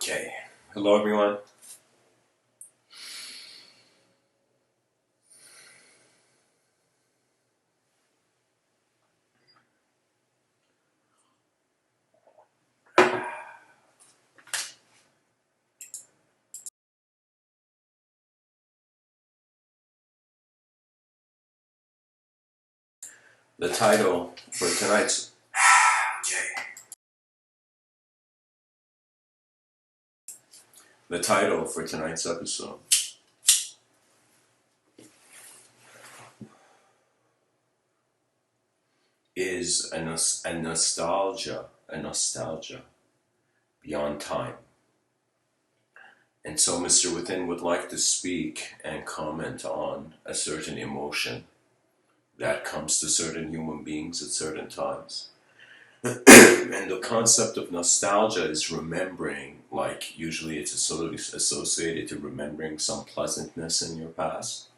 Okay. Hello, everyone. The title for tonight's the title for tonight's episode is a nostalgia beyond time. And so Mr. Within would like to speak and comment on a certain emotion that comes to certain human beings at certain times. And the concept of nostalgia is remembering, like usually it's associated to remembering some pleasantness in your past.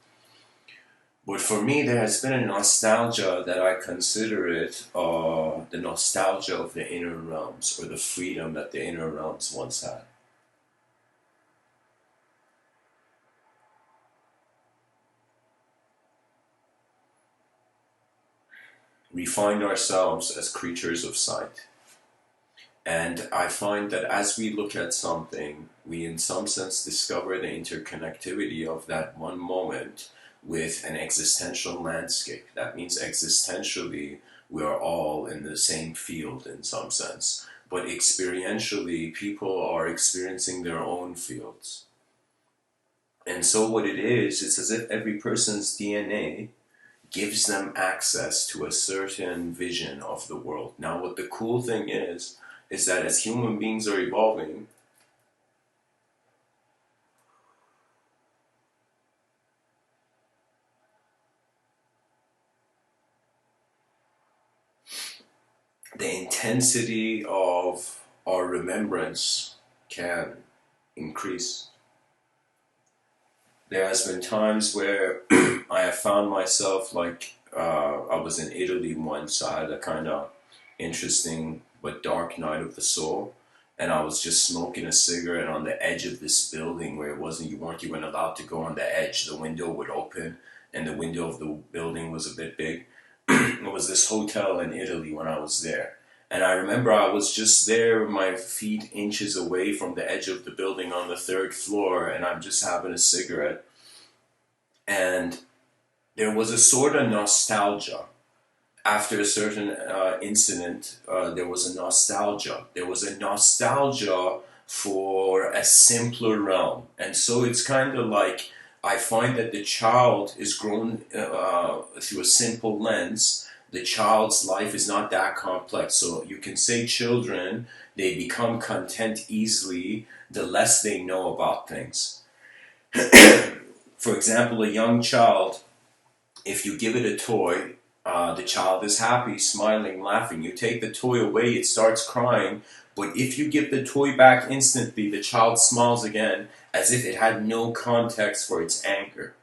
But for me, there has been a nostalgia that I consider it the nostalgia of the inner realms, or the freedom that the inner realms once had. We find ourselves as creatures of sight. And I find that as we look at something, we in some sense discover the interconnectivity of that one moment with an existential landscape. That means existentially, we are all in the same field in some sense. But experientially, people are experiencing their own fields. And so what it is, it's as if every person's DNA gives them access to a certain vision of the world. Now, what the cool thing is that as human beings are evolving, the intensity of our remembrance can increase. There has been times where I have found myself I was in Italy once. I had a kind of interesting but dark night of the soul, and I was just smoking a cigarette on the edge of this building where you weren't even allowed to go on the edge. The window would open, and the window of the building was a bit big. It was this hotel in Italy when I was there. And I remember I was just there, my feet inches away from the edge of the building on the third floor, and I'm just having a cigarette. And there was a sort of nostalgia. After a certain incident, there was a nostalgia. There was a nostalgia for a simpler realm. And so it's kind of like I find that the child is grown through a simple lens. The child's life is not that complex. So you can say children, they become content easily the less they know about things. For example, a young child, if you give it a toy, the child is happy, smiling, laughing. You take the toy away, it starts crying. But if you give the toy back instantly, the child smiles again as if it had no context for its anger.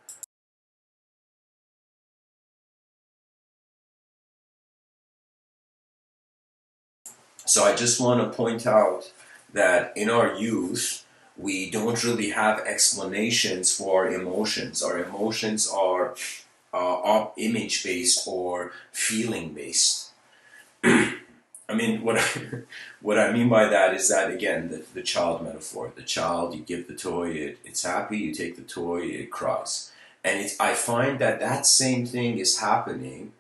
So I just want to point out that in our youth, we don't really have explanations for our emotions. Our emotions are image based or feeling based. I mean, what I mean by that is that, again, the child metaphor. The child, you give the toy, it's happy. You take the toy, it cries. And I find that that same thing is happening,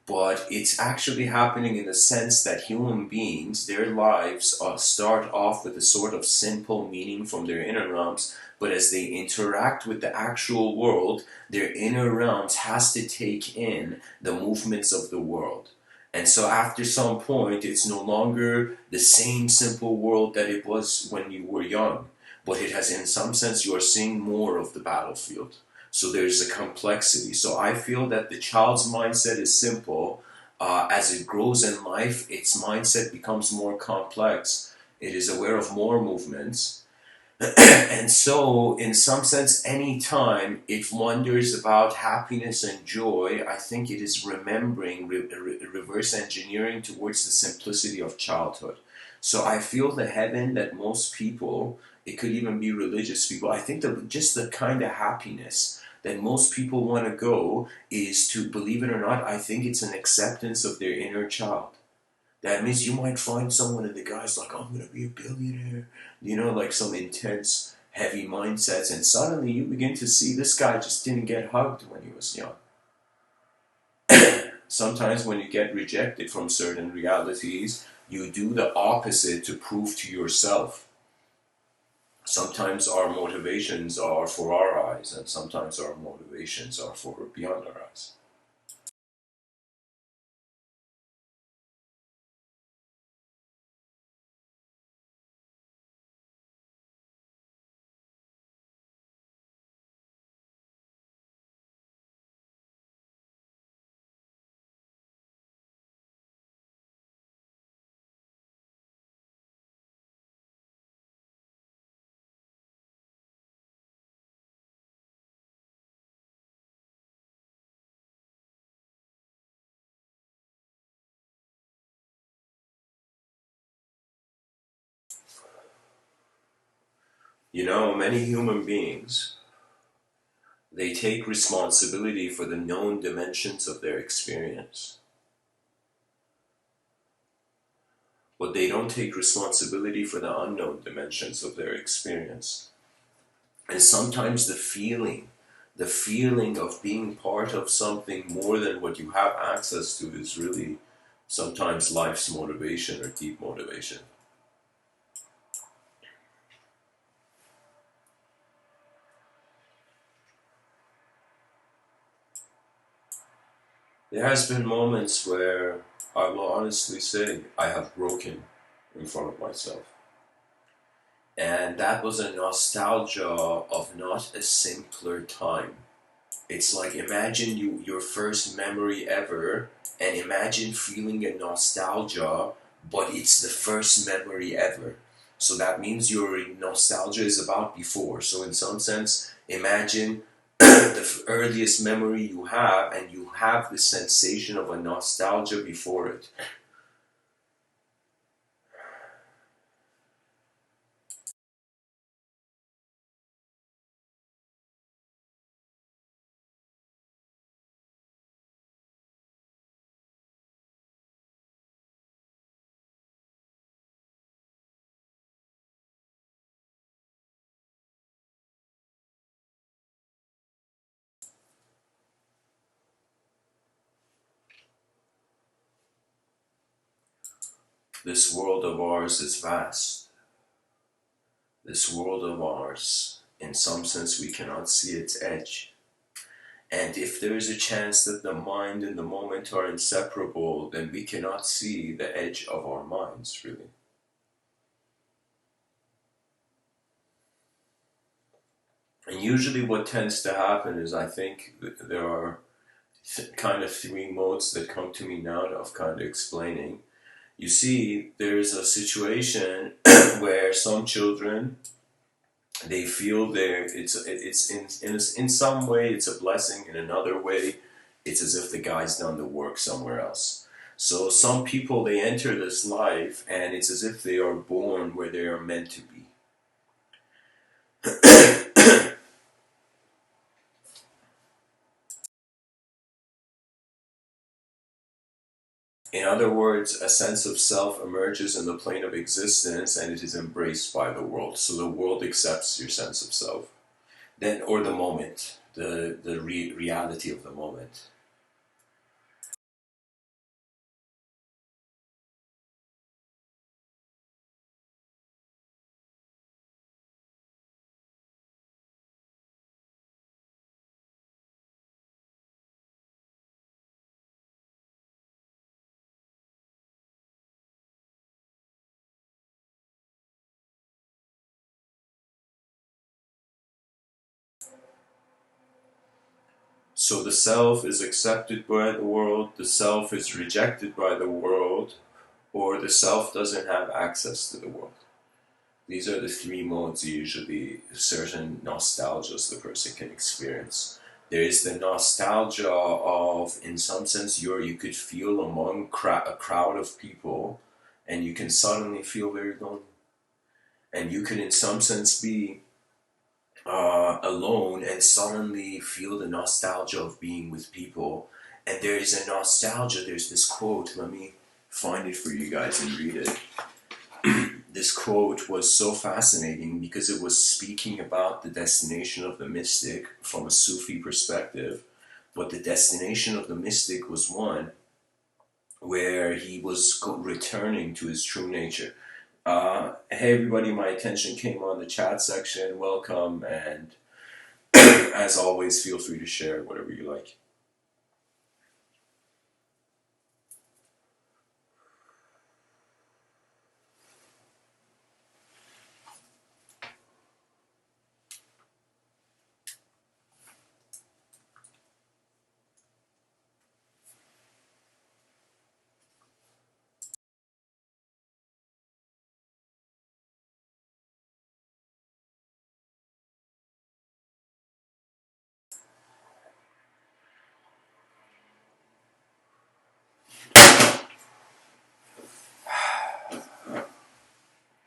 but it's actually happening in the sense that human beings, their lives start off with a sort of simple meaning from their inner realms, but as they interact with the actual world, their inner realms has to take in the movements of the world. And so after some point, it's no longer the same simple world that it was when you were young, but it has, in some sense, you are seeing more of the battlefield. So there's a complexity. So I feel that the child's mindset is simple. As it grows in life, its mindset becomes more complex. It is aware of more movements. And so, in some sense, any time it wonders about happiness and joy, I think it is remembering, reverse engineering towards the simplicity of childhood. So I feel the heaven that most people It could even be religious people. I think that just the kind of happiness that most people want to go is to, believe it or not, I think it's an acceptance of their inner child. That means you might find someone and the guy's like, I'm going to be a billionaire, like some intense, heavy mindsets, and suddenly you begin to see this guy just didn't get hugged when he was young. Sometimes when you get rejected from certain realities, you do the opposite to prove to yourself. Sometimes our motivations are for our eyes, and sometimes our motivations are for beyond our eyes. Many human beings, they take responsibility for the known dimensions of their experience, but they don't take responsibility for the unknown dimensions of their experience. And sometimes the feeling of being part of something more than what you have access to is really sometimes life's motivation or deep motivation. There has been moments where I will honestly say I have broken in front of myself. And that was a nostalgia of not a simpler time. It's like, imagine your first memory ever, and imagine feeling a nostalgia, but it's the first memory ever. So that means your nostalgia is about before. So in some sense, imagine the earliest memory you have, and you have the sensation of a nostalgia before it. This world of ours is vast. This world of ours, in some sense, we cannot see its edge. And if there is a chance that the mind and the moment are inseparable, then we cannot see the edge of our minds, really. And usually, what tends to happen is, I think there are kind of three modes that come to me now of kind of explaining. You see, there's a situation where some children, they feel it's in some way it's a blessing, in another way it's as if the guy's done the work somewhere else. So some people, they enter this life and it's as if they are born where they are meant to be. In other words, a sense of self emerges in the plane of existence and it is embraced by the world. So the world accepts your sense of self, then, or the moment, the reality of the moment. So the self is accepted by the world, the self is rejected by the world, or the self doesn't have access to the world. These are the three modes usually certain nostalgias the person can experience. There is the nostalgia of, in some sense, you could feel among a crowd of people, and you can suddenly feel very lonely. And you can in some sense be alone and suddenly feel the nostalgia of being with people. And there is a nostalgia, there's this quote, let me find it for you guys and read it. This quote was so fascinating because it was speaking about the destination of the mystic from a Sufi perspective, but the destination of the mystic was one where he was returning to his true nature. Hey everybody, my attention came on the chat section. Welcome, and as always, feel free to share whatever you like.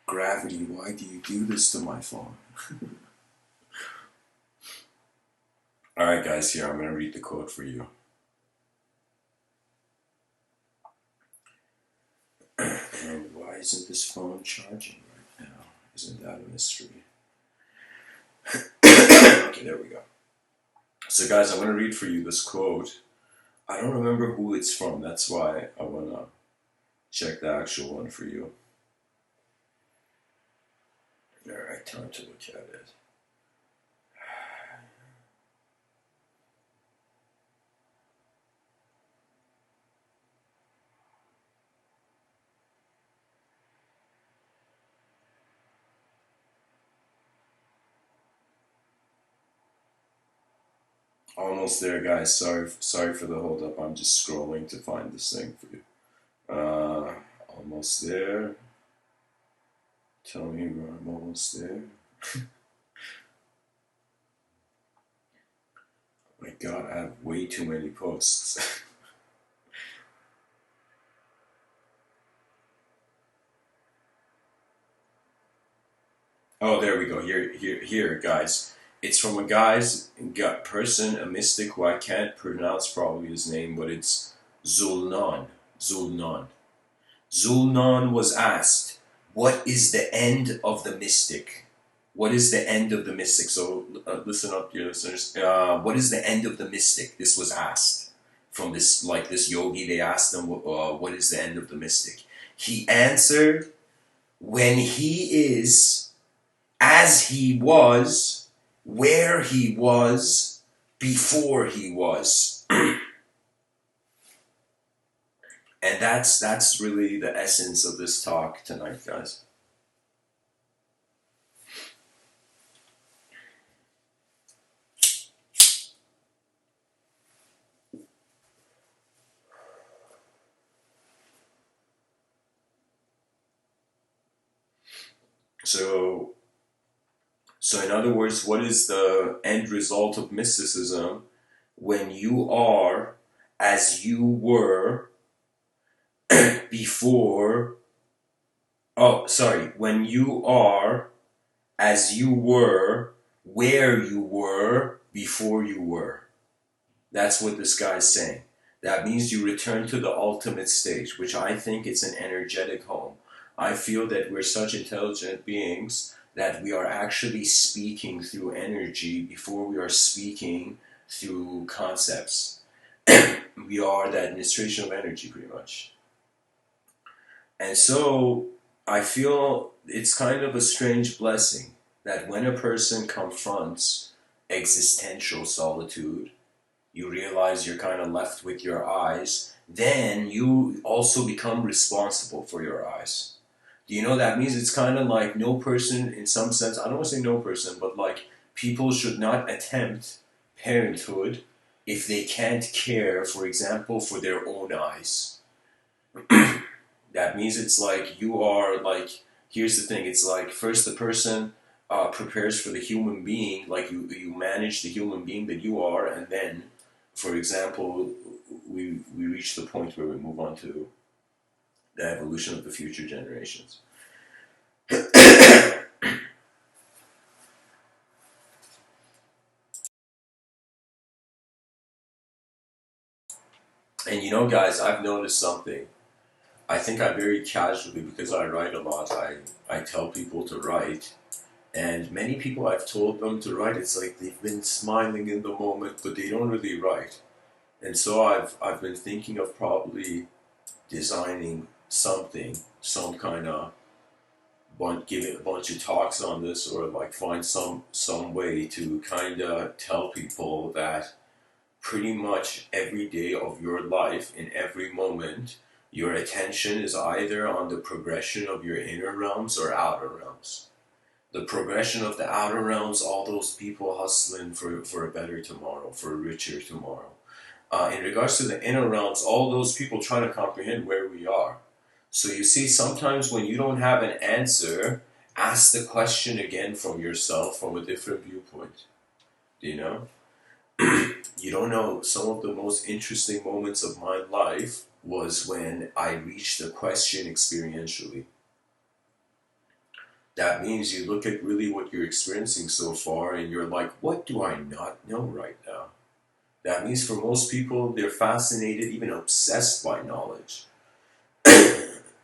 Gravity, why do you do this to my phone? Alright guys, here, I'm going to read the quote for you. And why isn't this phone charging right now? Isn't that a mystery? Okay, there we go. So guys, I'm going to read for you this quote. I don't remember who it's from, that's why I want to check the actual one for you. Alright, time to look at it. Almost there, guys. Sorry for the hold up. I'm just scrolling to find this thing for you. Almost there. Tell me where I'm almost there. My God, I have way too many posts. Oh, there we go. Here, guys. It's from a person, a mystic who I can't pronounce probably his name, but it's Zulnon. Zulnon. Zulnon was asked, what is the end of the mystic? What is the end of the mystic? So listen up, dear listeners. What is the end of the mystic? This was asked from this yogi. They asked him, what is the end of the mystic? He answered, when he is as he was, where he was, before he was. And that's really the essence of this talk tonight, guys. So in other words, what is the end result of mysticism? When you are as you were before, when you are as you were where you were before you were. That's what this guy's saying. That means you return to the ultimate stage, which I think it's an energetic home. I feel that we're such intelligent beings that we are actually speaking through energy before we are speaking through concepts. We are the administration of energy, pretty much. And so I feel it's kind of a strange blessing that when a person confronts existential solitude, you realize you're kind of left with your eyes, then you also become responsible for your eyes. Do you know that means it's kind of like no person, in some sense, I don't want to say no person, but like people should not attempt parenthood if they can't care, for example, for their own eyes. That means it's like you are like, here's the thing, it's like first the person prepares for the human being, like you manage the human being that you are, and then, for example, we reach the point where we move on to the evolution of the future generations. And you know, guys, I've noticed something. I think I very casually, because I write a lot, I tell people to write. And many people I've told them to write, it's like they've been smiling in the moment, but they don't really write. And so I've been thinking of probably designing something, some kind of giving a bunch of talks on this, or like find some way to kind of tell people that pretty much every day of your life, in every moment, your attention is either on the progression of your inner realms or outer realms. The progression of the outer realms, all those people hustling for a better tomorrow, for a richer tomorrow. In regards to the inner realms, all those people trying to comprehend where we are. So you see, sometimes when you don't have an answer, ask the question again from yourself from a different viewpoint. Do you know? You don't know, some of the most interesting moments of my life was when I reached the question experientially. That means you look at really what you're experiencing so far and you're like, what do I not know right now? That means for most people, they're fascinated, even obsessed by knowledge.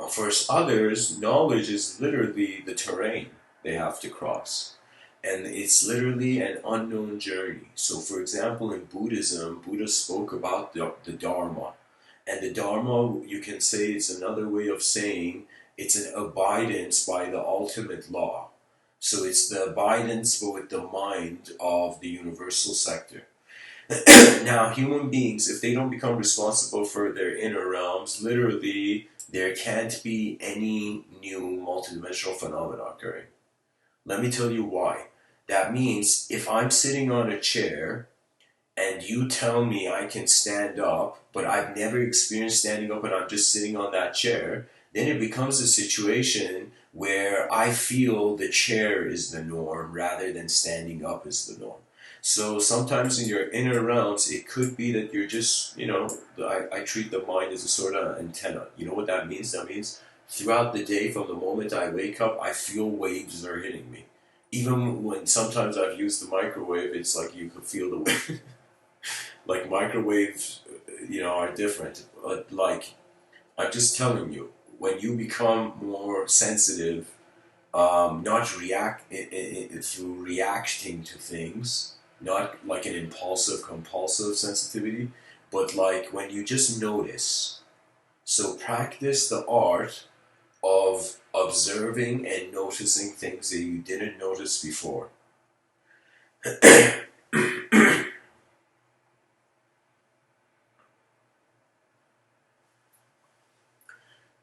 For others, knowledge is literally the terrain they have to cross. And it's literally an unknown journey. So, for example, in Buddhism, Buddha spoke about the Dharma. And the Dharma, you can say, it's another way of saying it's an abidance by the ultimate law. So, it's the abidance but with the mind of the universal sector. Now, human beings, if they don't become responsible for their inner realms, literally, there can't be any new multidimensional phenomena occurring. Let me tell you why. That means if I'm sitting on a chair and you tell me I can stand up, but I've never experienced standing up and I'm just sitting on that chair, then it becomes a situation where I feel the chair is the norm rather than standing up is the norm. So sometimes in your inner realms, it could be that you're just, I treat the mind as a sort of antenna. You know what that means? That means throughout the day, from the moment I wake up, I feel waves are hitting me. Even when sometimes I've used the microwave, it's like you could feel the wave. Like microwaves, are different. But like, I'm just telling you, when you become more sensitive, not through reacting to things, not like an impulsive, compulsive sensitivity, but like when you just notice. So practice the art of observing and noticing things that you didn't notice before.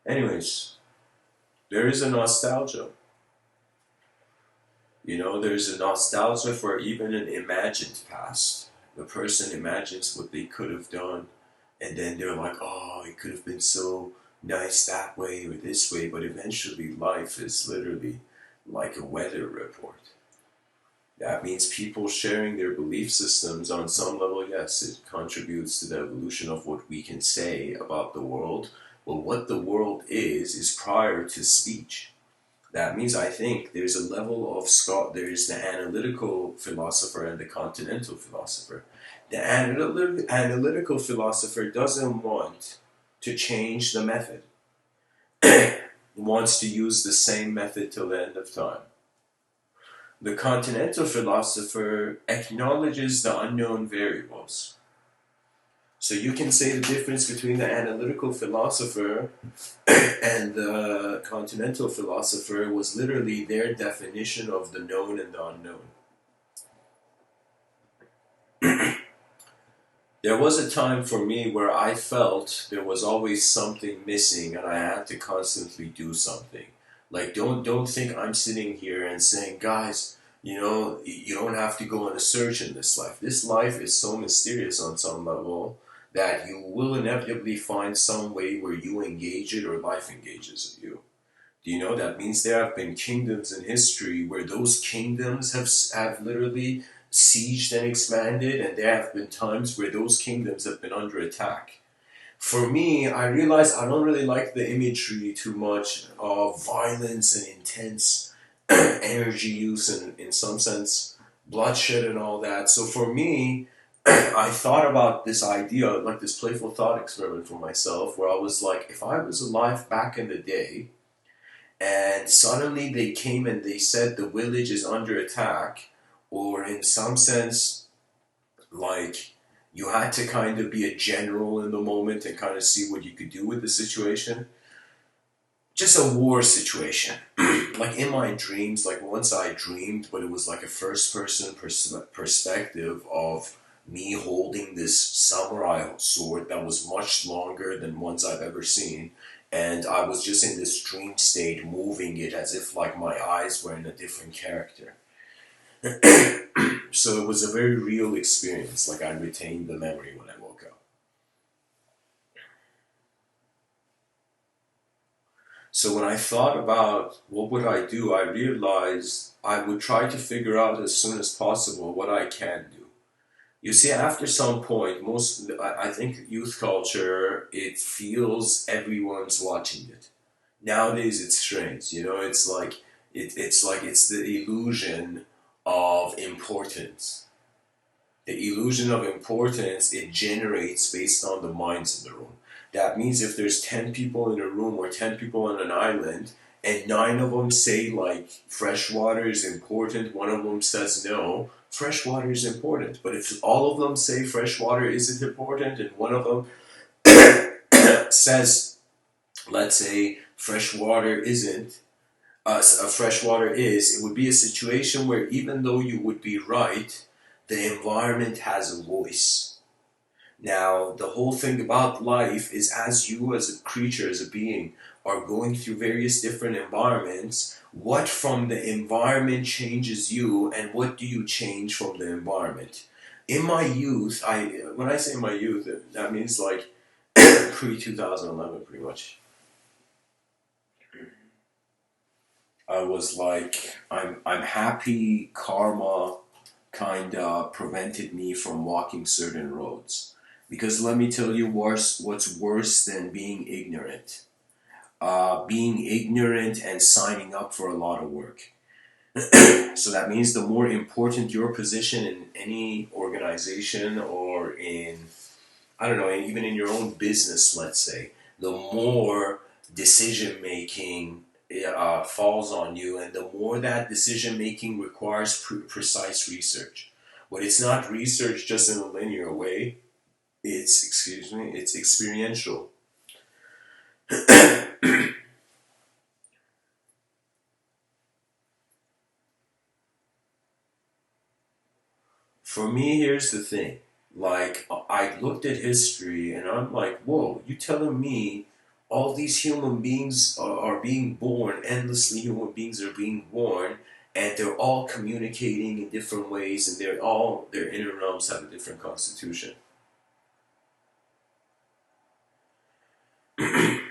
Anyways, there is a nostalgia. There's a nostalgia for even an imagined past. The person imagines what they could have done, and then they're like, oh, it could have been so nice that way or this way, but eventually life is literally like a weather report. That means people sharing their belief systems on some level, yes, it contributes to the evolution of what we can say about the world. But what the world is prior to speech. That means I think there's a level of there's the analytical philosopher and the continental philosopher. The analytical philosopher doesn't want to change the method. He wants to use the same method till the end of time. The continental philosopher acknowledges the unknown variables. So you can say the difference between the analytical philosopher and the continental philosopher was literally their definition of the known and the unknown. There was a time for me where I felt there was always something missing and I had to constantly do something. Like don't think I'm sitting here and saying, guys, you don't have to go on a search in this life. This life is so mysterious on some level that you will inevitably find some way where you engage it or life engages you. Do you know that means there have been kingdoms in history where those kingdoms have literally sieged and expanded, and there have been times where those kingdoms have been under attack. For me, I realize I don't really like the imagery too much of violence and intense energy use and, in some sense, bloodshed and all that. So for me, I thought about this idea, like this playful thought experiment for myself, where I was like, if I was alive back in the day, and suddenly they came and they said the village is under attack, or in some sense, like you had to kind of be a general in the moment and kind of see what you could do with the situation. Just a war situation. Like in my dreams, like once I dreamed, but it was like a first person perspective of me holding this samurai sword that was much longer than ones I've ever seen. And I was just in this dream state, moving it as if like my eyes were in a different character. So it was a very real experience. Like I retained the memory when I woke up. So when I thought about what would I do, I realized I would try to figure out as soon as possible what I can do. You see, after some point, I think youth culture, it feels everyone's watching it. Nowadays, it's strange. You know, it's the illusion of importance. The illusion of importance it generates based on the minds in the room. That means if there's 10 people in a room or 10 people on an island, and 9 of them say like fresh water is important, one of them says no, fresh water is important. But if all of them say fresh water isn't important, and one of them says, let's say, fresh water isn't, fresh water is, it would be a situation where even though you would be right, the environment has a voice. Now, the whole thing about life is as you as a creature, as a being, are going through various different environments, what from the environment changes you and what do you change from the environment? In my youth, when I say my youth, that means like pre-2011 pretty much. I was like, I'm happy karma kind of prevented me from walking certain roads. Because let me tell you what's worse than being ignorant. Being ignorant and signing up for a lot of work. So that means the more important your position in any organization or in, I don't know, even in your own business, let's say, the more decision making falls on you, and the more that decision making requires precise research. But it's not research just in a linear way. It's experiential. For me, here's the thing. Like, I looked at history and I'm like, whoa, you telling me all these human beings are being born, endlessly human beings are being born, and they're all communicating in different ways, and their inner realms have a different constitution. And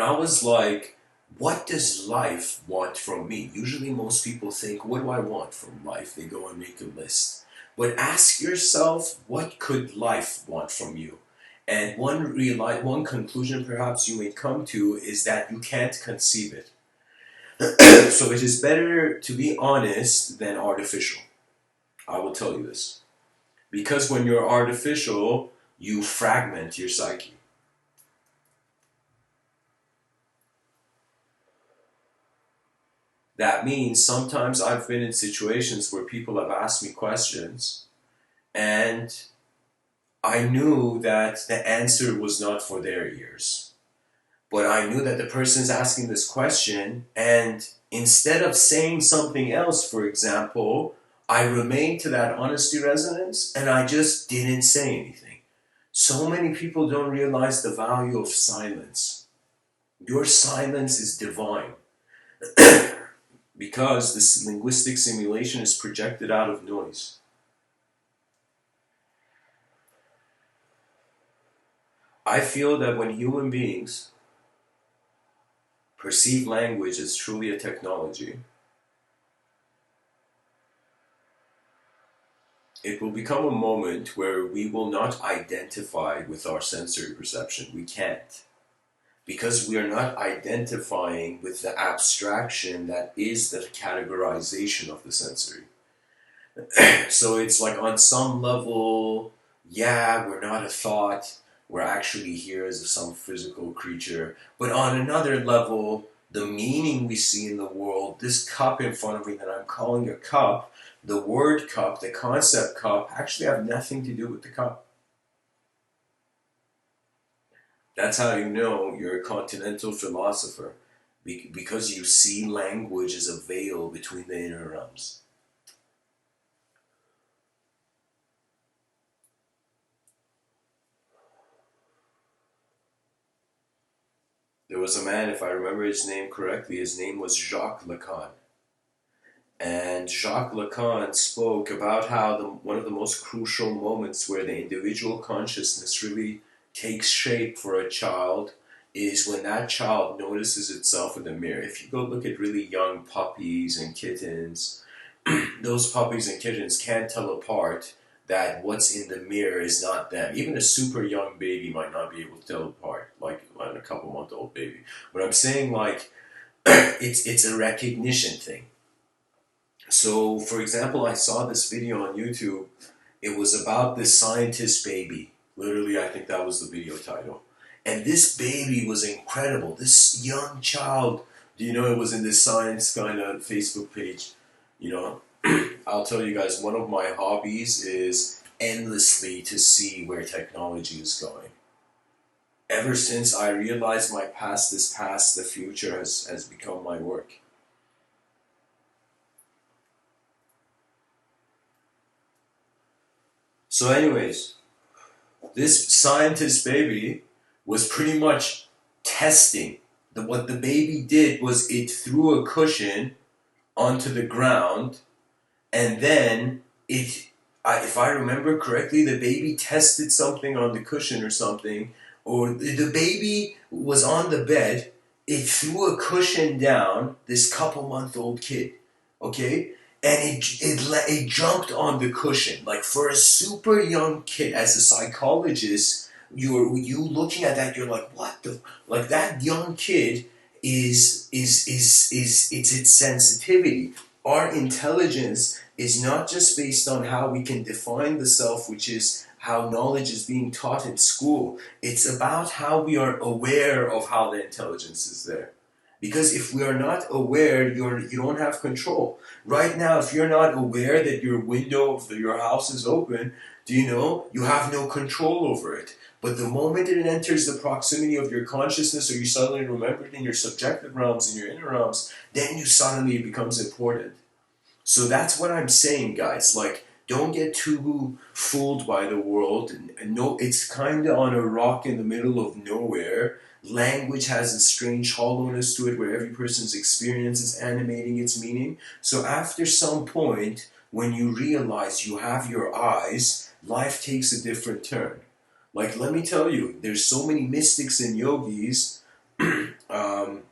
I was like, what does life want from me? Usually, most people think, what do I want from life? They go and make a list. But ask yourself, what could life want from you? And one conclusion perhaps you may come to is that you can't conceive it. So it is better to be honest than artificial. I will tell you this. Because when you're artificial, you fragment your psyche. That means sometimes I've been in situations where people have asked me questions and I knew that the answer was not for their ears. But I knew that the person's asking this question, and instead of saying something else, for example, I remained to that honesty resonance and I just didn't say anything. So many people don't realize the value of silence. Your silence is divine. Because this linguistic simulation is projected out of noise. I feel that when human beings perceive language as truly a technology, it will become a moment where we will not identify with our sensory perception. We can't. Because we are not identifying with the abstraction that is the categorization of the sensory. So it's like on some level, yeah, we're not a thought. We're actually here as some physical creature. But on another level, the meaning we see in the world, this cup in front of me that I'm calling a cup, the word cup, the concept cup, actually have nothing to do with the cup. That's how you know you're a continental philosopher, because you see language as a veil between the inner realms. There was a man, if I remember his name correctly, his name was Jacques Lacan. And Jacques Lacan spoke about how one of the most crucial moments where the individual consciousness really takes shape for a child is when that child notices itself in the mirror. If you go look at really young puppies and kittens, those puppies and kittens can't tell apart that what's in the mirror is not them. Even a super young baby might not be able to tell apart, like a couple month old baby. But I'm saying, like, it's a recognition thing. So, for example, I saw this video on YouTube. It was about this scientist baby. Literally, I think that was the video title. And this baby was incredible. This young child, do you know, it was in this science kind of Facebook page. You know, I'll tell you guys, one of my hobbies is endlessly to see where technology is going. Ever since I realized my past is past, the future has become my work. So, anyways, this scientist baby was pretty much testing. What the baby did was it threw a cushion onto the ground, and then if I remember correctly, the baby tested something on the cushion or something, or the baby was on the bed. It threw a cushion down. This couple-month-old kid, okay, and it jumped on the cushion. Like, for a super young kid, as a psychologist, you looking at that, you're like, what the, like, that young kid is it's its sensitivity. Our intelligence is not just based on how we can define the self, which is how knowledge is being taught in school. It's about how we are aware of how the intelligence is there. Because if we are not aware, you don't have control. Right now, if you're not aware that your window of your house is open, do you know you have no control over it? But the moment it enters the proximity of your consciousness, or you suddenly remember it in your subjective realms, in your inner realms, then you suddenly it becomes important. So that's what I'm saying, guys. Like, don't get too fooled by the world. And no, it's kind of on a rock in the middle of nowhere. Language has a strange hollowness to it where every person's experience is animating its meaning. So after some point, when you realize you have your eyes, life takes a different turn. Like, let me tell you, there's so many mystics and yogis um,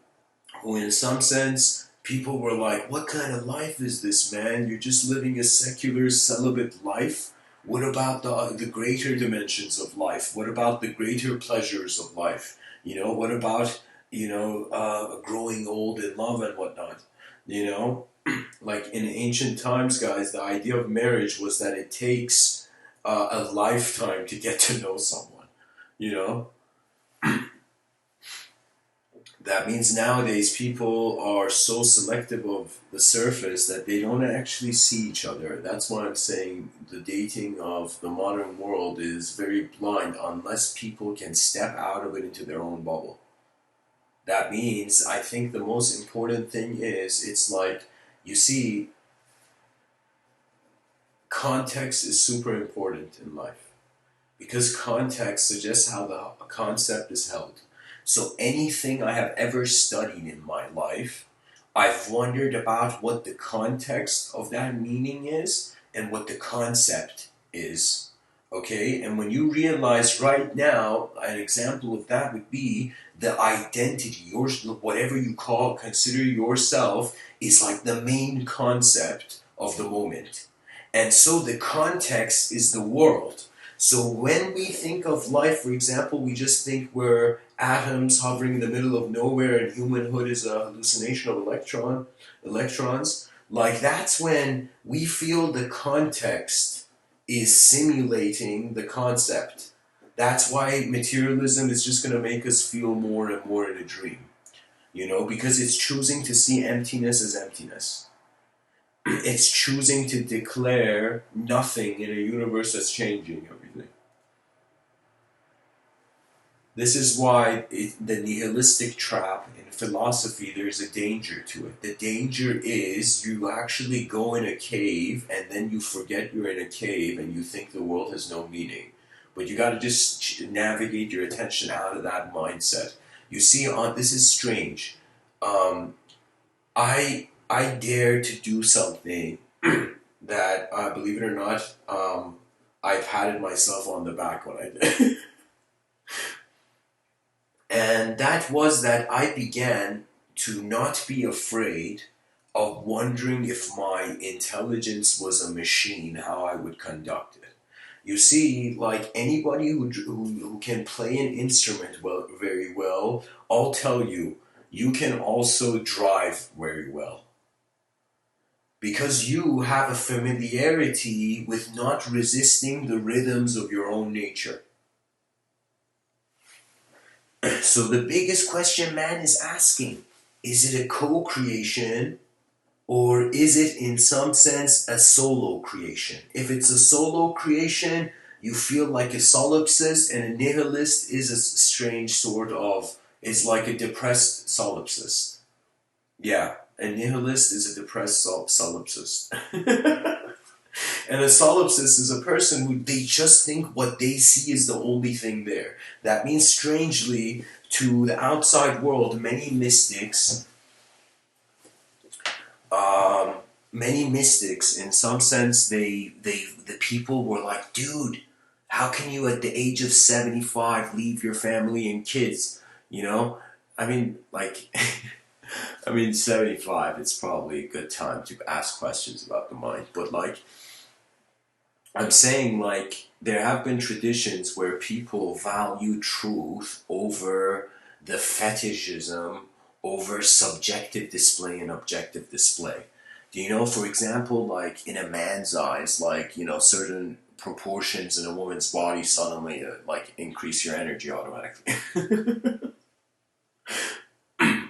who, in some sense, people were like, what kind of life is this, man? You're just living a secular, celibate life? What about the greater dimensions of life? What about the greater pleasures of life? You know, what about, growing old in love and whatnot? You know, like in ancient times, guys, the idea of marriage was that it takes a lifetime to get to know someone, you know? That means nowadays people are so selective of the surface that they don't actually see each other. That's why I'm saying the dating of the modern world is very blind unless people can step out of it into their own bubble. That means I think the most important thing is it's like, you see, context is super important in life because context suggests how the concept is held. So anything I have ever studied in my life, I've wondered about what the context of that meaning is and what the concept is. Okay? And when you realize right now, an example of that would be the identity, yours, whatever you consider yourself, is like the main concept of the moment. And so the context is the world. So when we think of life, for example, we just think we're atoms hovering in the middle of nowhere and humanhood is a hallucination of electrons. Like, that's when we feel the context is simulating the concept. That's why materialism is just going to make us feel more and more in a dream. Because it's choosing to see emptiness as emptiness. It's choosing to declare nothing in a universe that's changing everything. This is why the nihilistic trap in philosophy, there's a danger to it. The danger is you actually go in a cave and then you forget you're in a cave and you think the world has no meaning. But you got to just navigate your attention out of that mindset. You see, this is strange. I dare to do something that, believe it or not, I patted myself on the back when I did. And that was that I began to not be afraid of wondering if my intelligence was a machine, how I would conduct it. You see, like anybody who can play an instrument very well, I'll tell you, you can also drive very well. Because you have a familiarity with not resisting the rhythms of your own nature. So the biggest question man is asking, is it a co-creation or is it in some sense a solo creation? If it's a solo creation, you feel like a solipsist, and a nihilist is a strange sort of, it's like a depressed solipsist. Yeah, a nihilist is a depressed solipsist. And a solipsist is a person who they just think what they see is the only thing there. That means, strangely, to the outside world, many mystics, in some sense, the people were like, dude, how can you at the age of 75 leave your family and kids? I mean, like, 75, it's probably a good time to ask questions about the mind, but like, I'm saying, like, there have been traditions where people value truth over the fetishism, over subjective display and objective display. Do you know, for example, like in a man's eyes, like, certain proportions in a woman's body suddenly like increase your energy automatically.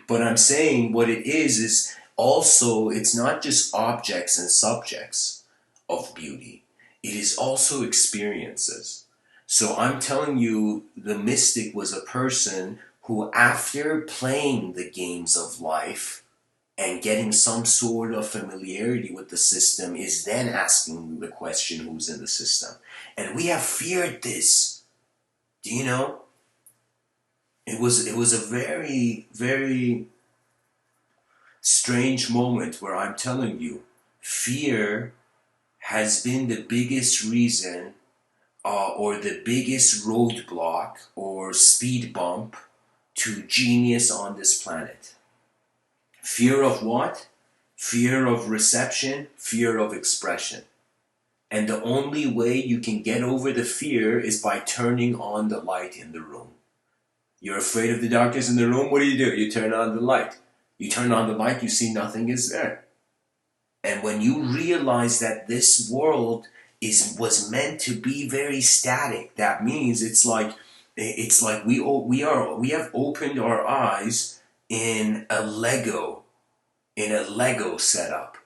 But I'm saying what it is also, it's not just objects and subjects of beauty. It is also experiences. So I'm telling you, the mystic was a person who, after playing the games of life and getting some sort of familiarity with the system, is then asking the question, who's in the system? And we have feared this. Do you know? It was a very, very strange moment where I'm telling you, fear has been the biggest reason or the biggest roadblock or speed bump to genius on this planet. Fear of what? Fear of reception, fear of expression. And the only way you can get over the fear is by turning on the light in the room. You're afraid of the darkness in the room, what do? You turn on the light. You turn on the light, you see nothing is there. And when you realize that this world was meant to be very static, that means it's like we have opened our eyes in a Lego setup.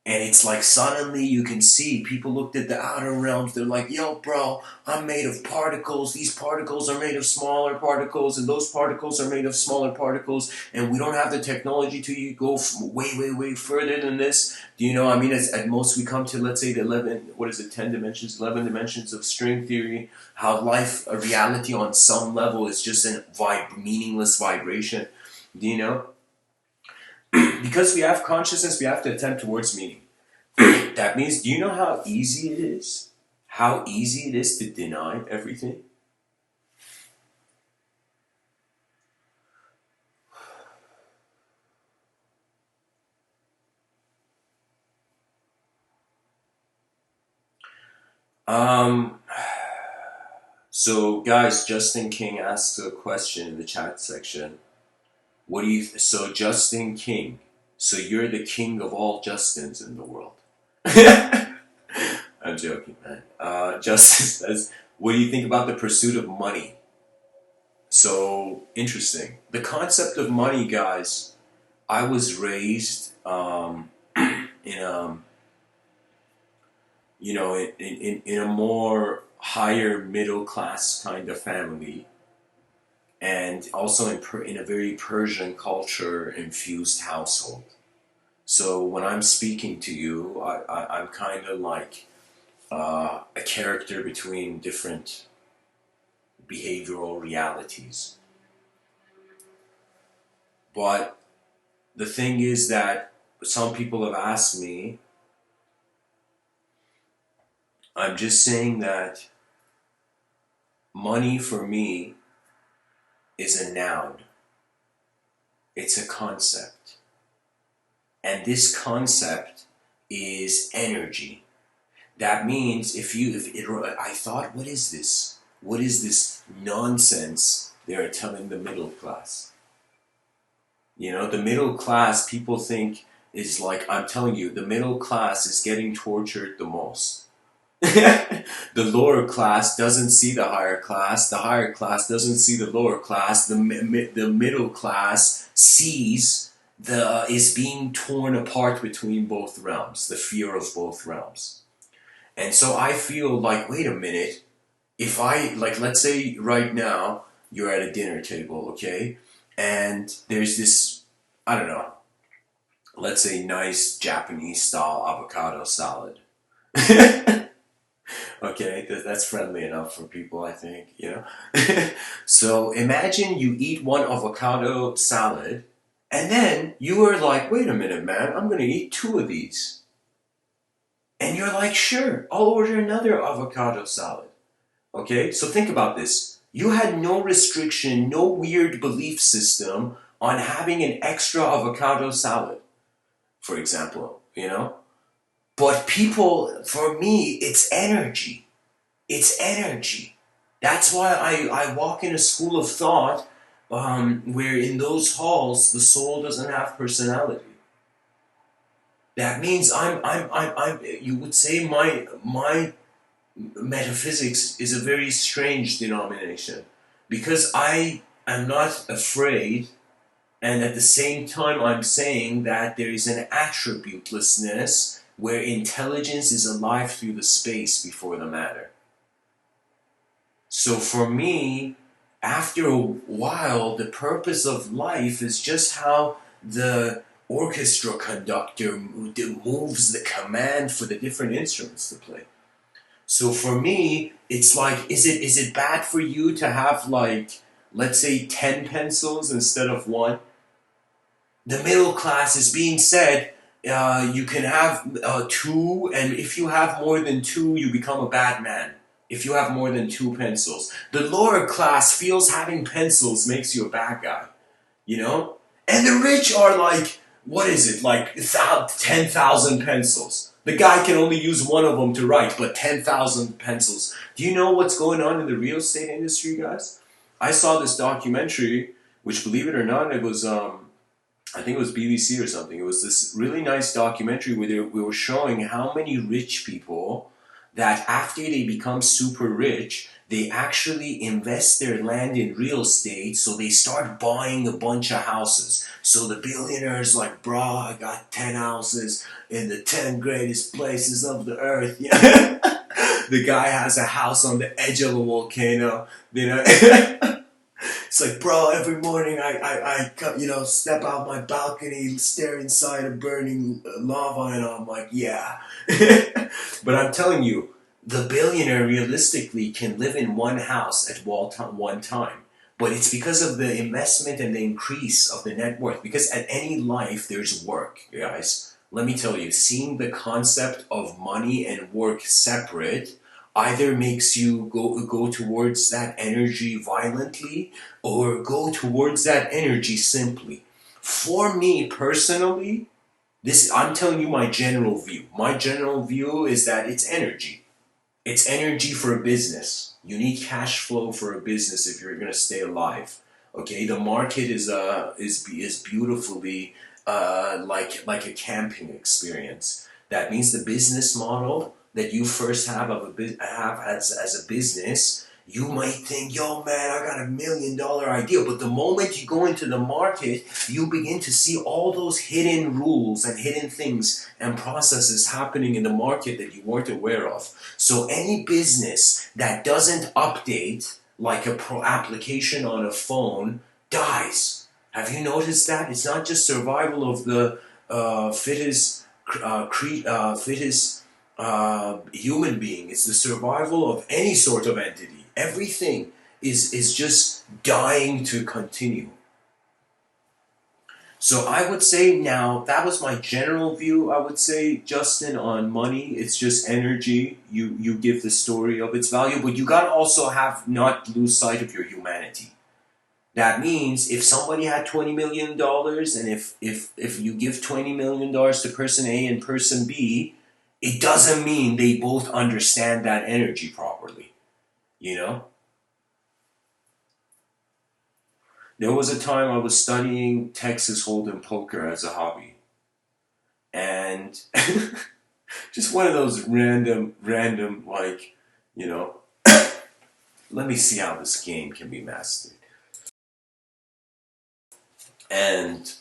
And it's like suddenly you can see, people looked at the outer realms, they're like, yo bro, I'm made of particles, these particles are made of smaller particles, and those particles are made of smaller particles, and we don't have the technology to go way, way, way further than this. Do you know, at most we come to, let's say, the 11 dimensions of string theory, how life, a reality on some level is just a meaningless vibration. Do you know? Because we have consciousness, we have to attempt towards meaning. That means, do you know how easy it is? How easy it is to deny everything? So guys, Justin King asks a question in the chat section. So Justin King, So you're the king of all Justins in the world. I'm joking, man. Justice says, what do you think about the pursuit of money? So interesting. The concept of money, guys. I was raised in in a more higher middle class kind of family, and also in a very Persian culture infused household. So when I'm speaking to you, I'm kind of like a character between different behavioral realities. But the thing is that some people have asked me, I'm just saying that money for me is a noun. It's a concept. And this concept is energy. That means I thought, what is this? What is this nonsense they're telling the middle class? The middle class, people think is like, I'm telling you, the middle class is getting tortured the most. The lower class doesn't see the higher class. The higher class doesn't see the lower class. The middle class is being torn apart between both realms, the fear of both realms. And so I feel like, wait a minute, if let's say right now, you're at a dinner table, okay? And there's this, I don't know, let's say nice Japanese style avocado salad. Okay, that's friendly enough for people, I think. So imagine you eat one avocado salad, and then you are like, wait a minute, man, I'm going to eat 2 of these. And you're like, sure, I'll order another avocado salad. Okay, so think about this. You had no restriction, no weird belief system on having an extra avocado salad, for example. But people, for me, it's energy. It's energy. That's why I walk in a school of thought where in those halls the soul doesn't have personality. That means you would say my metaphysics is a very strange denomination, because I am not afraid, and at the same time I'm saying that there is an attributelessness where intelligence is alive through the space before the matter. So for me, after a while, the purpose of life is just how the orchestra conductor moves the command for the different instruments to play. So for me, it's like, is it bad for you to have, like, let's say 10 pencils instead of 1? The middle class is being said, you can have 2, and if you have more than 2, you become a bad man. If you have more than 2 pencils. The lower class feels having pencils makes you a bad guy. And the rich are like, what is it, like 10,000 pencils. The guy can only use 1 of them to write, but 10,000 pencils. Do you know what's going on in the real estate industry, guys? I saw this documentary, which, believe it or not, it was, I think it was BBC or something. It was this really nice documentary where we were showing how many rich people that after they become super rich, they actually invest their land in real estate, so they start buying a bunch of houses. So the billionaire's like, bro, I got 10 houses in the 10 greatest places of the earth. The guy has a house on the edge of a volcano. It's like, bro, every morning I step out my balcony, stare inside a burning lava, and I'm like, yeah. But I'm telling you, the billionaire realistically can live in one house at one time. But it's because of the investment and the increase of the net worth. Because at any life, there's work, guys. Let me tell you, seeing the concept of money and work separate either makes you go towards that energy violently, or go towards that energy simply. For me personally, I'm telling you my general view. My general view is that it's energy. It's energy for a business. You need cash flow for a business if you're going to stay alive. Okay, the market is beautifully like a camping experience. That means the business model that you first have as a business, you might think, yo man, I got $1 million idea. But the moment you go into the market, you begin to see all those hidden rules and hidden things and processes happening in the market that you weren't aware of. So any business that doesn't update, like a pro application on a phone, dies. Have you noticed that? It's not just survival of the fittest human being. It's the survival of any sort of entity. Everything is just dying to continue. So I would say now, that was my general view, I would say, Justin, on money. It's just energy. You give the story of its value, but you gotta also not lose sight of your humanity. That means if somebody had $20 million and if you give $20 million to person A and person B, it doesn't mean they both understand that energy properly, you know? There was a time I was studying Texas Hold'em poker as a hobby. And just one of those random, like, you know, let me see how this game can be mastered. And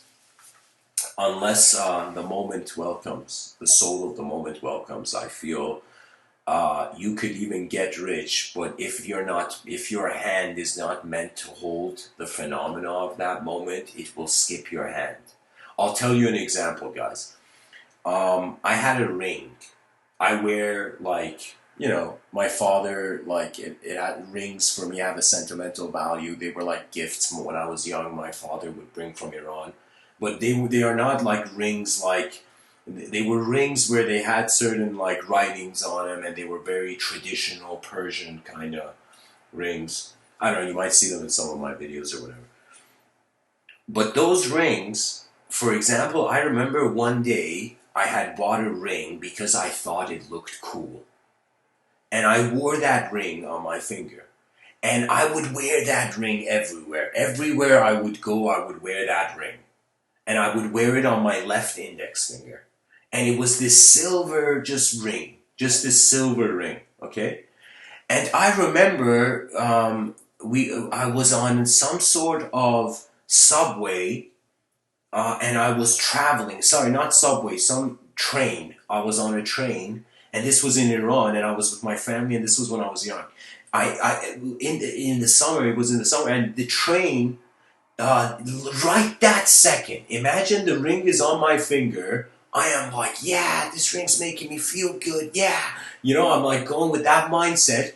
unless the moment welcomes, the soul of the moment welcomes, I feel you could even get rich, but if your hand is not meant to hold the phenomena of that moment, it will skip your hand. I'll tell you an example, guys. I had a ring. I wear, like, you know, my father, like, it had rings for me, have a sentimental value. They were like gifts when I was young, my father would bring from Iran. But they are not like rings, like, they were rings where they had certain, like, writings on them, and they were very traditional Persian kind of rings. I don't know, you might see them in some of my videos or whatever. But those rings, for example, I remember one day I had bought a ring because I thought it looked cool. And I wore that ring on my finger. And I would wear that ring everywhere. Everywhere I would go, I would wear that ring. And I would wear it on my left index finger. And it was this silver ring. Just this silver ring, okay? And I remember I was on some sort of subway, and I was traveling. Sorry, not subway, some train. I was on a train, and this was in Iran, and I was with my family, and this was when I was young. In the summer, it was in the summer, and the train, right that second, imagine the ring is on my finger. I am like, yeah, this ring's making me feel good, yeah. You know, I'm like going with that mindset.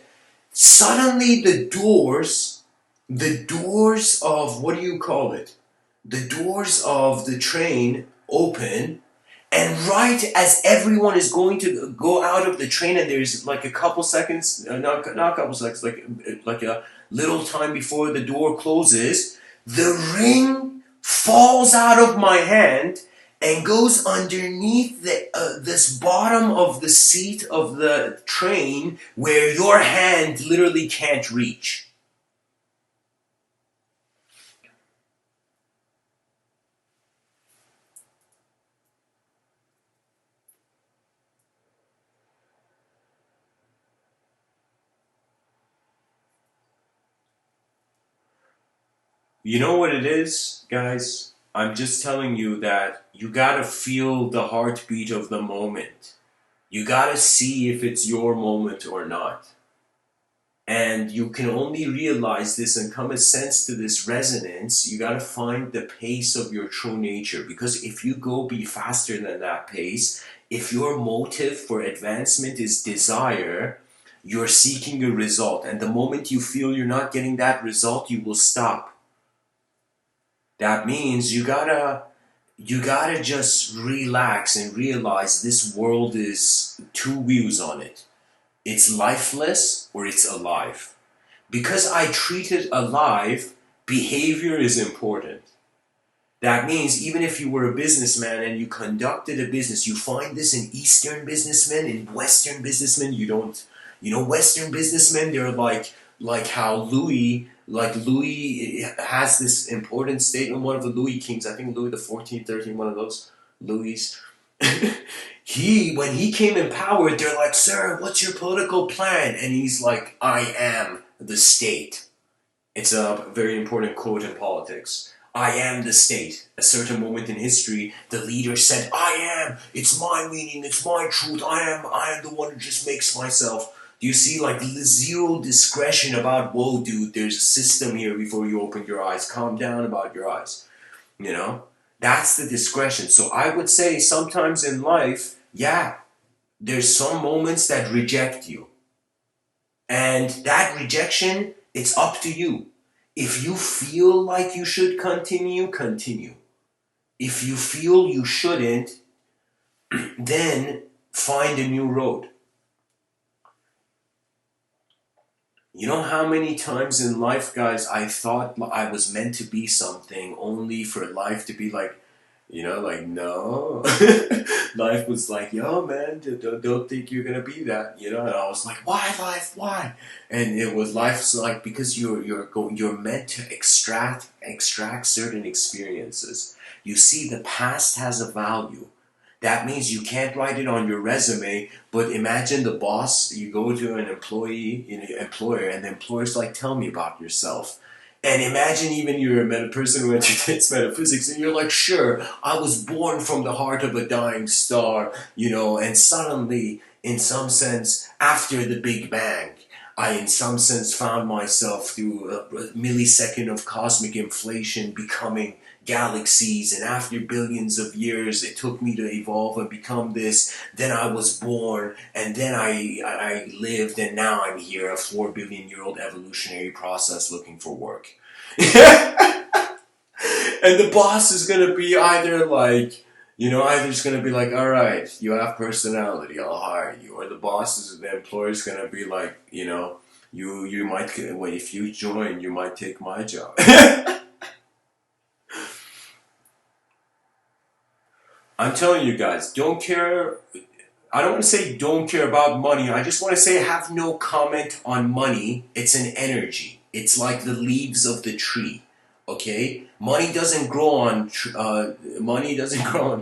Suddenly the doors of, what do you call it? The doors of the train open, and right as everyone is going to go out of the train, and there's like a couple seconds, not a couple seconds, like a little time before the door closes, the ring falls out of my hand and goes underneath this bottom of the seat of the train where your hand literally can't reach. You know what it is, guys? I'm just telling you that you gotta feel the heartbeat of the moment. You gotta see if it's your moment or not. And you can only realize this and come a sense to this resonance. You gotta find the pace of your true nature. Because if you be faster than that pace, if your motive for advancement is desire, you're seeking a result. And the moment you feel you're not getting that result, you will stop. That means you gotta just relax and realize this world is two views on it. It's lifeless or it's alive. Because I treat it alive, behavior is important. That means even if you were a businessman and you conducted a business, you find this in Eastern businessmen, in Western businessmen, you don't. You know, Western businessmen, they're like like how Louis has this important statement, one of the Louis kings, I think Louis the 14th, 13th, one of those Louis. When he came in power, they're like, sir, what's your political plan? And he's like, I am the state. It's a very important quote in politics. I am the state. A certain moment in history, the leader said, I am. It's my meaning. It's my truth. I am the one who just makes myself. Do you see, like, zero discretion about, whoa, dude, there's a system here before you open your eyes. Calm down about your eyes. You know? That's the discretion. So I would say sometimes in life, yeah, there's some moments that reject you. And that rejection, it's up to you. If you feel like you should continue, continue. If you feel you shouldn't, then find a new road. You know how many times in life, guys, I thought I was meant to be something only for life to be like, like, no. Life was like, yo, man, don't think you're gonna be that, and I was like, why life, why? And it was life's like, because you're meant to extract certain experiences. You see, the past has a value. That means you can't write it on your resume, but imagine the boss, you go to an employer, and the employer's like, tell me about yourself. And imagine even you're a person who entertains metaphysics, and you're like, sure, I was born from the heart of a dying star, and suddenly, in some sense, after the Big Bang, I, in some sense, found myself through a millisecond of cosmic inflation becoming galaxies, and after billions of years it took me to evolve and become this. Then I was born, and then I lived, and now I'm here, a 4 billion-year-old evolutionary process looking for work. And the boss is gonna be either like, either it's gonna be like, all right, you have personality, I'll hire you, or the employer's gonna be like, you might, well, if you join, you might take my job. I'm telling you guys, don't care. I don't want to say don't care about money. I just want to say have no comment on money. It's an energy. It's like the leaves of the tree. Okay, money doesn't grow on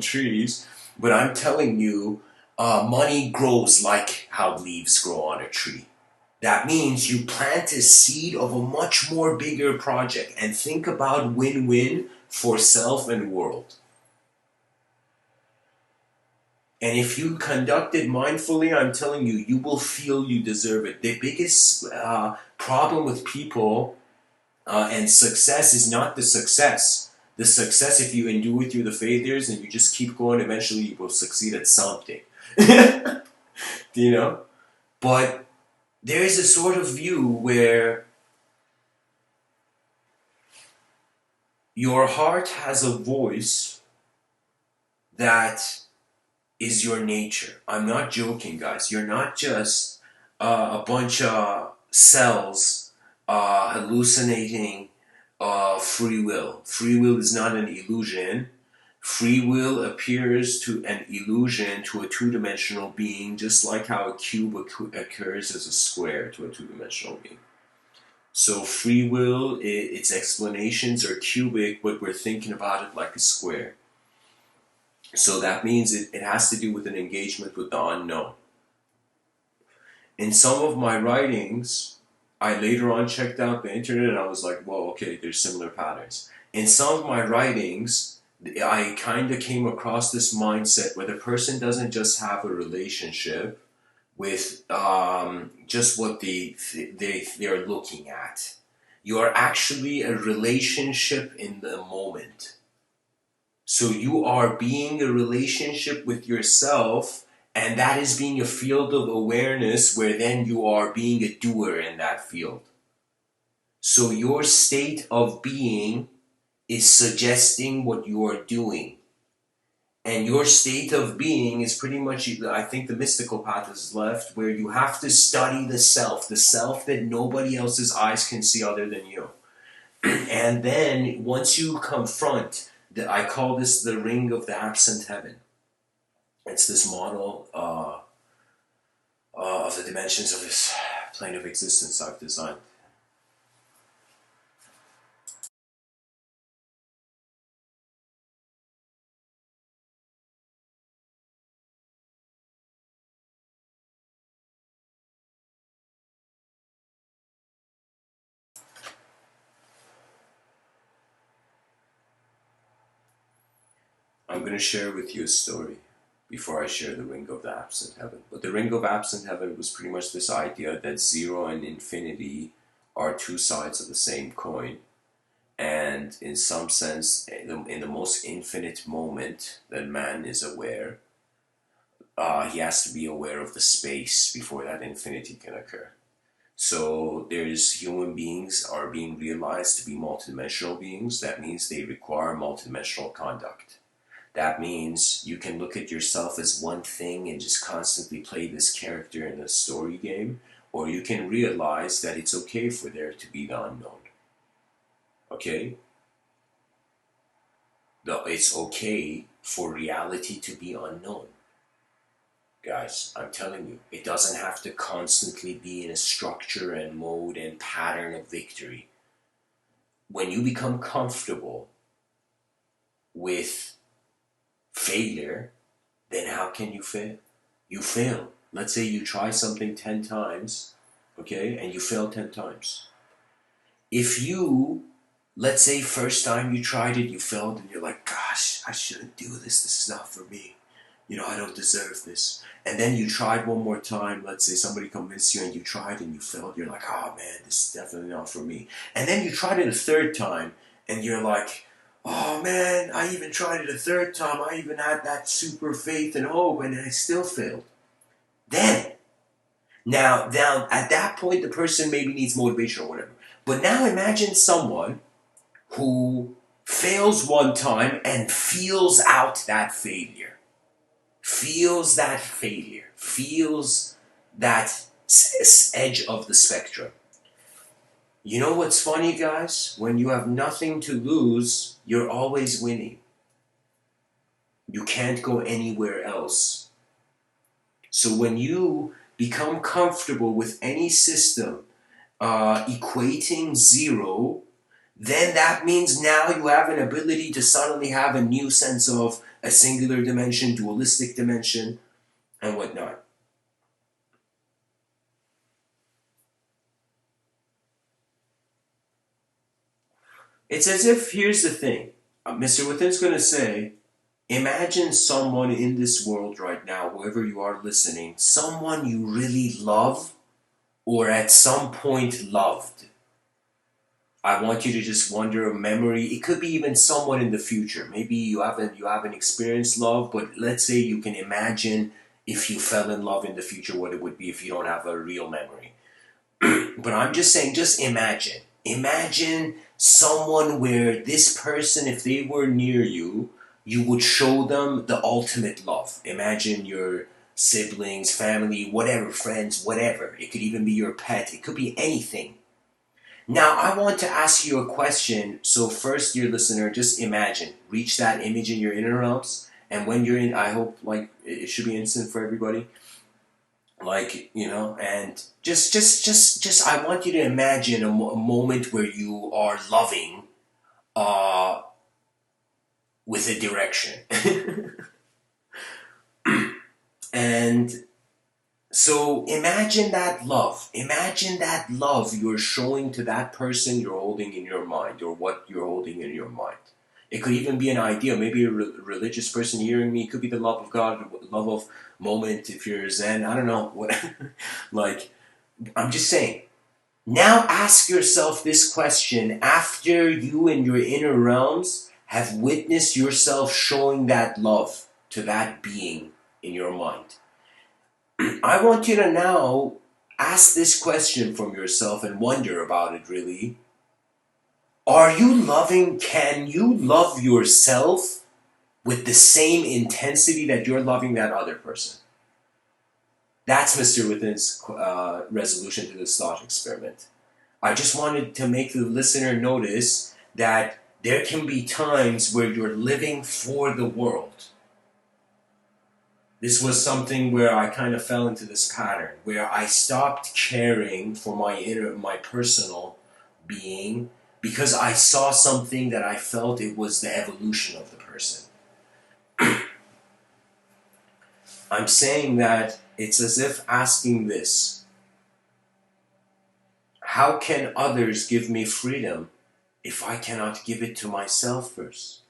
trees. But I'm telling you, money grows like how leaves grow on a tree. That means you plant a seed of a much more bigger project, and think about win-win for self and world. And if you conduct it mindfully, I'm telling you, you will feel you deserve it. The biggest problem with people and success is not the success. The success, if you endure through the failures and you just keep going, eventually you will succeed at something. But there is a sort of view where your heart has a voice that is your nature. I'm not joking, guys. You're not just a bunch of cells hallucinating free will. Free will is not an illusion. Free will appears to an illusion to a two-dimensional being, just like how a cube occurs as a square to a two-dimensional being. So free will, its explanations are cubic, but we're thinking about it like a square. So that means it has to do with an engagement with the unknown. In some of my writings, I later on checked out the internet and I was like, whoa, okay, there's similar patterns. In some of my writings, I kind of came across this mindset where the person doesn't just have a relationship with just what they're looking at. You are actually a relationship in the moment. So you are being a relationship with yourself, and that is being a field of awareness where then you are being a doer in that field. So your state of being is suggesting what you are doing. And your state of being is pretty much, I think the mystical path is left, where you have to study the self that nobody else's eyes can see other than you. And then once you confront, I call this the ring of the absent heaven. It's this model of the dimensions of this plane of existence I've designed. I'm going to share with you a story before I share the ring of the absent heaven. But the ring of absent heaven was pretty much this idea that zero and infinity are two sides of the same coin. And in some sense, in the most infinite moment that man is aware, he has to be aware of the space before that infinity can occur. So there's human beings are being realized to be multidimensional beings. That means they require multidimensional conduct. That means you can look at yourself as one thing and just constantly play this character in a story game, or you can realize that it's okay for there to be the unknown. Okay? It's okay for reality to be unknown. Guys, I'm telling you, it doesn't have to constantly be in a structure and mode and pattern of victory. When you become comfortable with failure, then how can you fail? You fail. Let's say you try something 10 times, okay, and you fail 10 times. If you, let's say first time you tried it, you failed, and you're like, gosh, I shouldn't do this. This is not for me. You know, I don't deserve this. And then you tried one more time. Let's say somebody convinced you and you tried and you failed. You're like, oh man, this is definitely not for me. And then you tried it a third time and you're like, oh man, I even tried it a third time. I even had that super faith and hope and I still failed. Then, now at that point, the person maybe needs motivation or whatever. But now imagine someone who fails one time and feels out that failure. Feels that failure, feels that edge of the spectrum. You know what's funny, guys? When you have nothing to lose, you're always winning. You can't go anywhere else. So when you become comfortable with any system equating zero, then that means now you have an ability to suddenly have a new sense of a singular dimension, dualistic dimension, and whatnot. It's as if, here's the thing, Mr. Within's going to say, imagine someone in this world right now, whoever you are listening, someone you really love or at some point loved. I want you to just wonder a memory. It could be even someone in the future. Maybe you haven't experienced love, but let's say you can imagine if you fell in love in the future, what it would be if you don't have a real memory. But I'm just saying, just imagine. Imagine someone where this person, if they were near you, you would show them the ultimate love. Imagine your siblings, family, whatever, friends, whatever. It could even be your pet. It could be anything. Now, I want to ask you a question. So first, dear listener, just imagine. Reach that image in your inner realms. And when you're in, I hope, like, it should be instant for everybody. Like, you know, and just, I want you to imagine a moment where you are loving with a direction. And so imagine that love. Imagine that love you're showing to that person you're holding in your mind, or what you're holding in your mind. It could even be an idea. Maybe a religious person hearing me. It could be the love of God, love of moment. If you're Zen, I don't know. What, like, I'm just saying. Now ask yourself this question after you in your inner realms have witnessed yourself showing that love to that being in your mind. I want you to now ask this question from yourself and wonder about it really. Are you loving, can you love yourself with the same intensity that you're loving that other person? That's Mr. Within's resolution to this thought experiment. I just wanted to make the listener notice that there can be times where you're living for the world. This was something where I kind of fell into this pattern, where I stopped caring for my personal being, because I saw something that I felt it was the evolution of the person. I'm saying that it's as if asking this: how can others give me freedom if I cannot give it to myself first?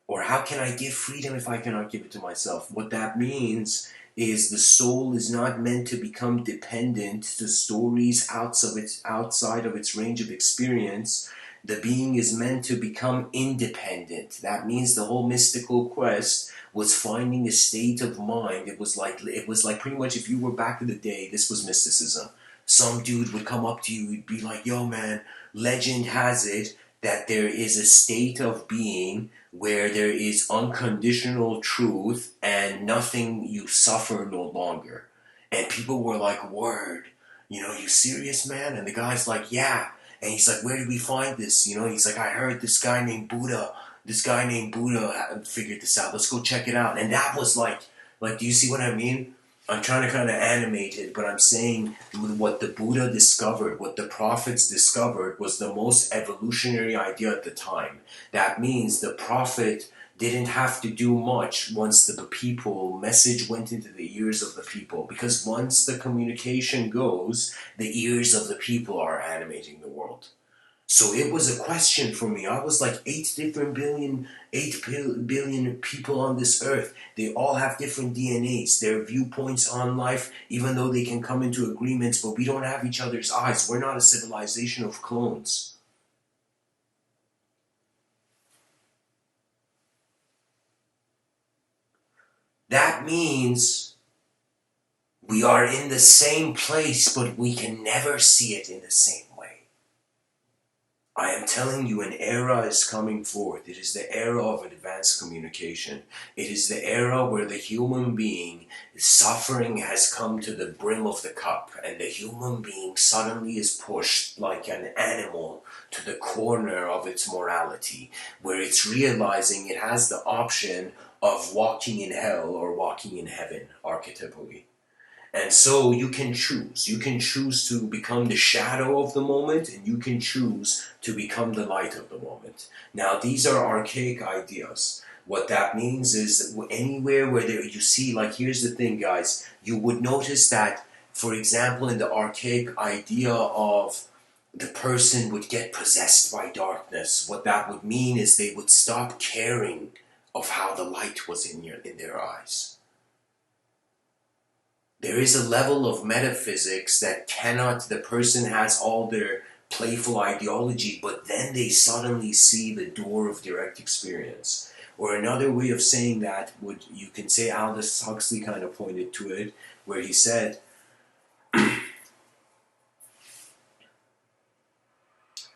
Or how can I give freedom if I cannot give it to myself? What that means is the soul is not meant to become dependent to stories outside of its range of experience. The being is meant to become independent. That means the whole mystical quest was finding a state of mind. It was like pretty much if you were back in the day, this was mysticism. Some dude would come up to you, he'd be like, yo man, legend has it that there is a state of being where there is unconditional truth and nothing, you suffer no longer. And people were like, word, you serious, man? And the guy's like, yeah. And he's like, where did we find this? He's like, I heard this guy named Buddha figured this out. Let's go check it out. And that was like, do you see what I mean? I'm trying to kind of animate it, but I'm saying what the Buddha discovered, what the prophets discovered, was the most evolutionary idea at the time. That means the prophet didn't have to do much once the message went into the ears of the people. Because once the communication goes, the ears of the people are animating the world. So it was a question for me. I was like 8 billion people on this earth. They all have different DNAs, their viewpoints on life, even though they can come into agreements, but we don't have each other's eyes. We're not a civilization of clones. That means we are in the same place, but we can never see it in the same way. I am telling you, an era is coming forth. It is the era of advanced communication. It is the era where the human being, suffering has come to the brim of the cup, and the human being suddenly is pushed like an animal to the corner of its morality, where it's realizing it has the option of walking in hell or walking in heaven, archetypally. And so you can choose. You can choose to become the shadow of the moment, and you can choose to become the light of the moment. Now, these are archaic ideas. What that means is that anywhere where you see, like, here's the thing, guys. You would notice that, for example, in the archaic idea of the person would get possessed by darkness, what that would mean is they would stop caring of how the light was in their eyes. There is a level of metaphysics that the person has all their playful ideology, but then they suddenly see the door of direct experience. Or another way of saying that, you can say Aldous Huxley kind of pointed to it, where he said,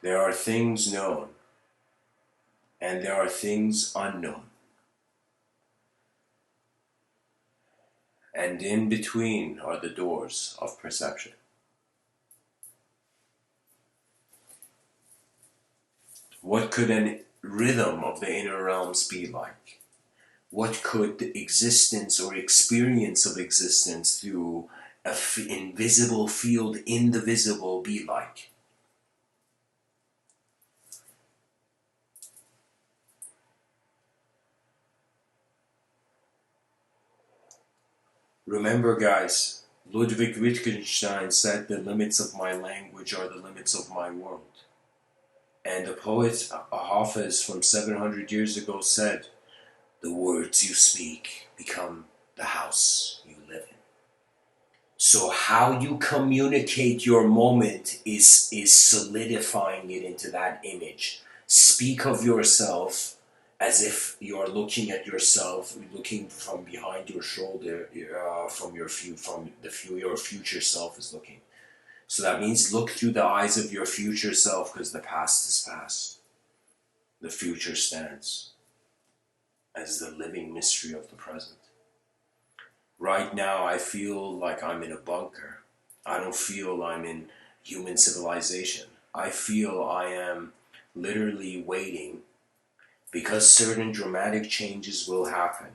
there are things known, and there are things unknown. And in between are the doors of perception. What could a rhythm of the inner realms be like? What could the existence or experience of existence through an invisible field in the visible be like? Remember, guys, Ludwig Wittgenstein said the limits of my language are the limits of my world. And the poet Hafiz from 700 years ago said, the words you speak become the house you live in. So how you communicate your moment is solidifying it into that image. Speak of yourself as if you're looking at yourself, looking from behind your shoulder, your future self is looking. So that means look through the eyes of your future self, because the past is past. The future stands as the living mystery of the present. Right now, I feel like I'm in a bunker. I don't feel I'm in human civilization. I feel I am literally waiting, because certain dramatic changes will happen.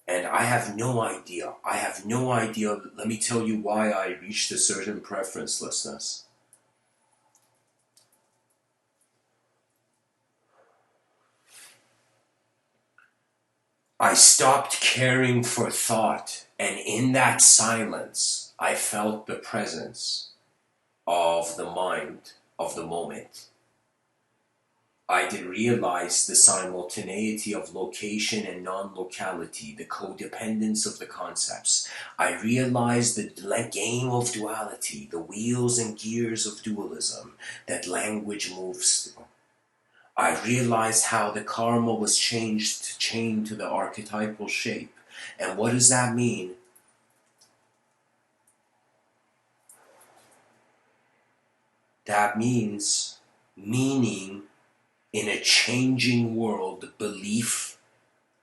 And I have no idea. Let me tell you why I reached a certain preferencelessness. I stopped caring for thought, and in that silence, I felt the presence of the mind of the moment. I did realize the simultaneity of location and non-locality, the codependence of the concepts. I realized the game of duality, the wheels and gears of dualism that language moves through. I realized how the karma was chained to the archetypal shape. And what does that mean? That means meaning in a changing world, belief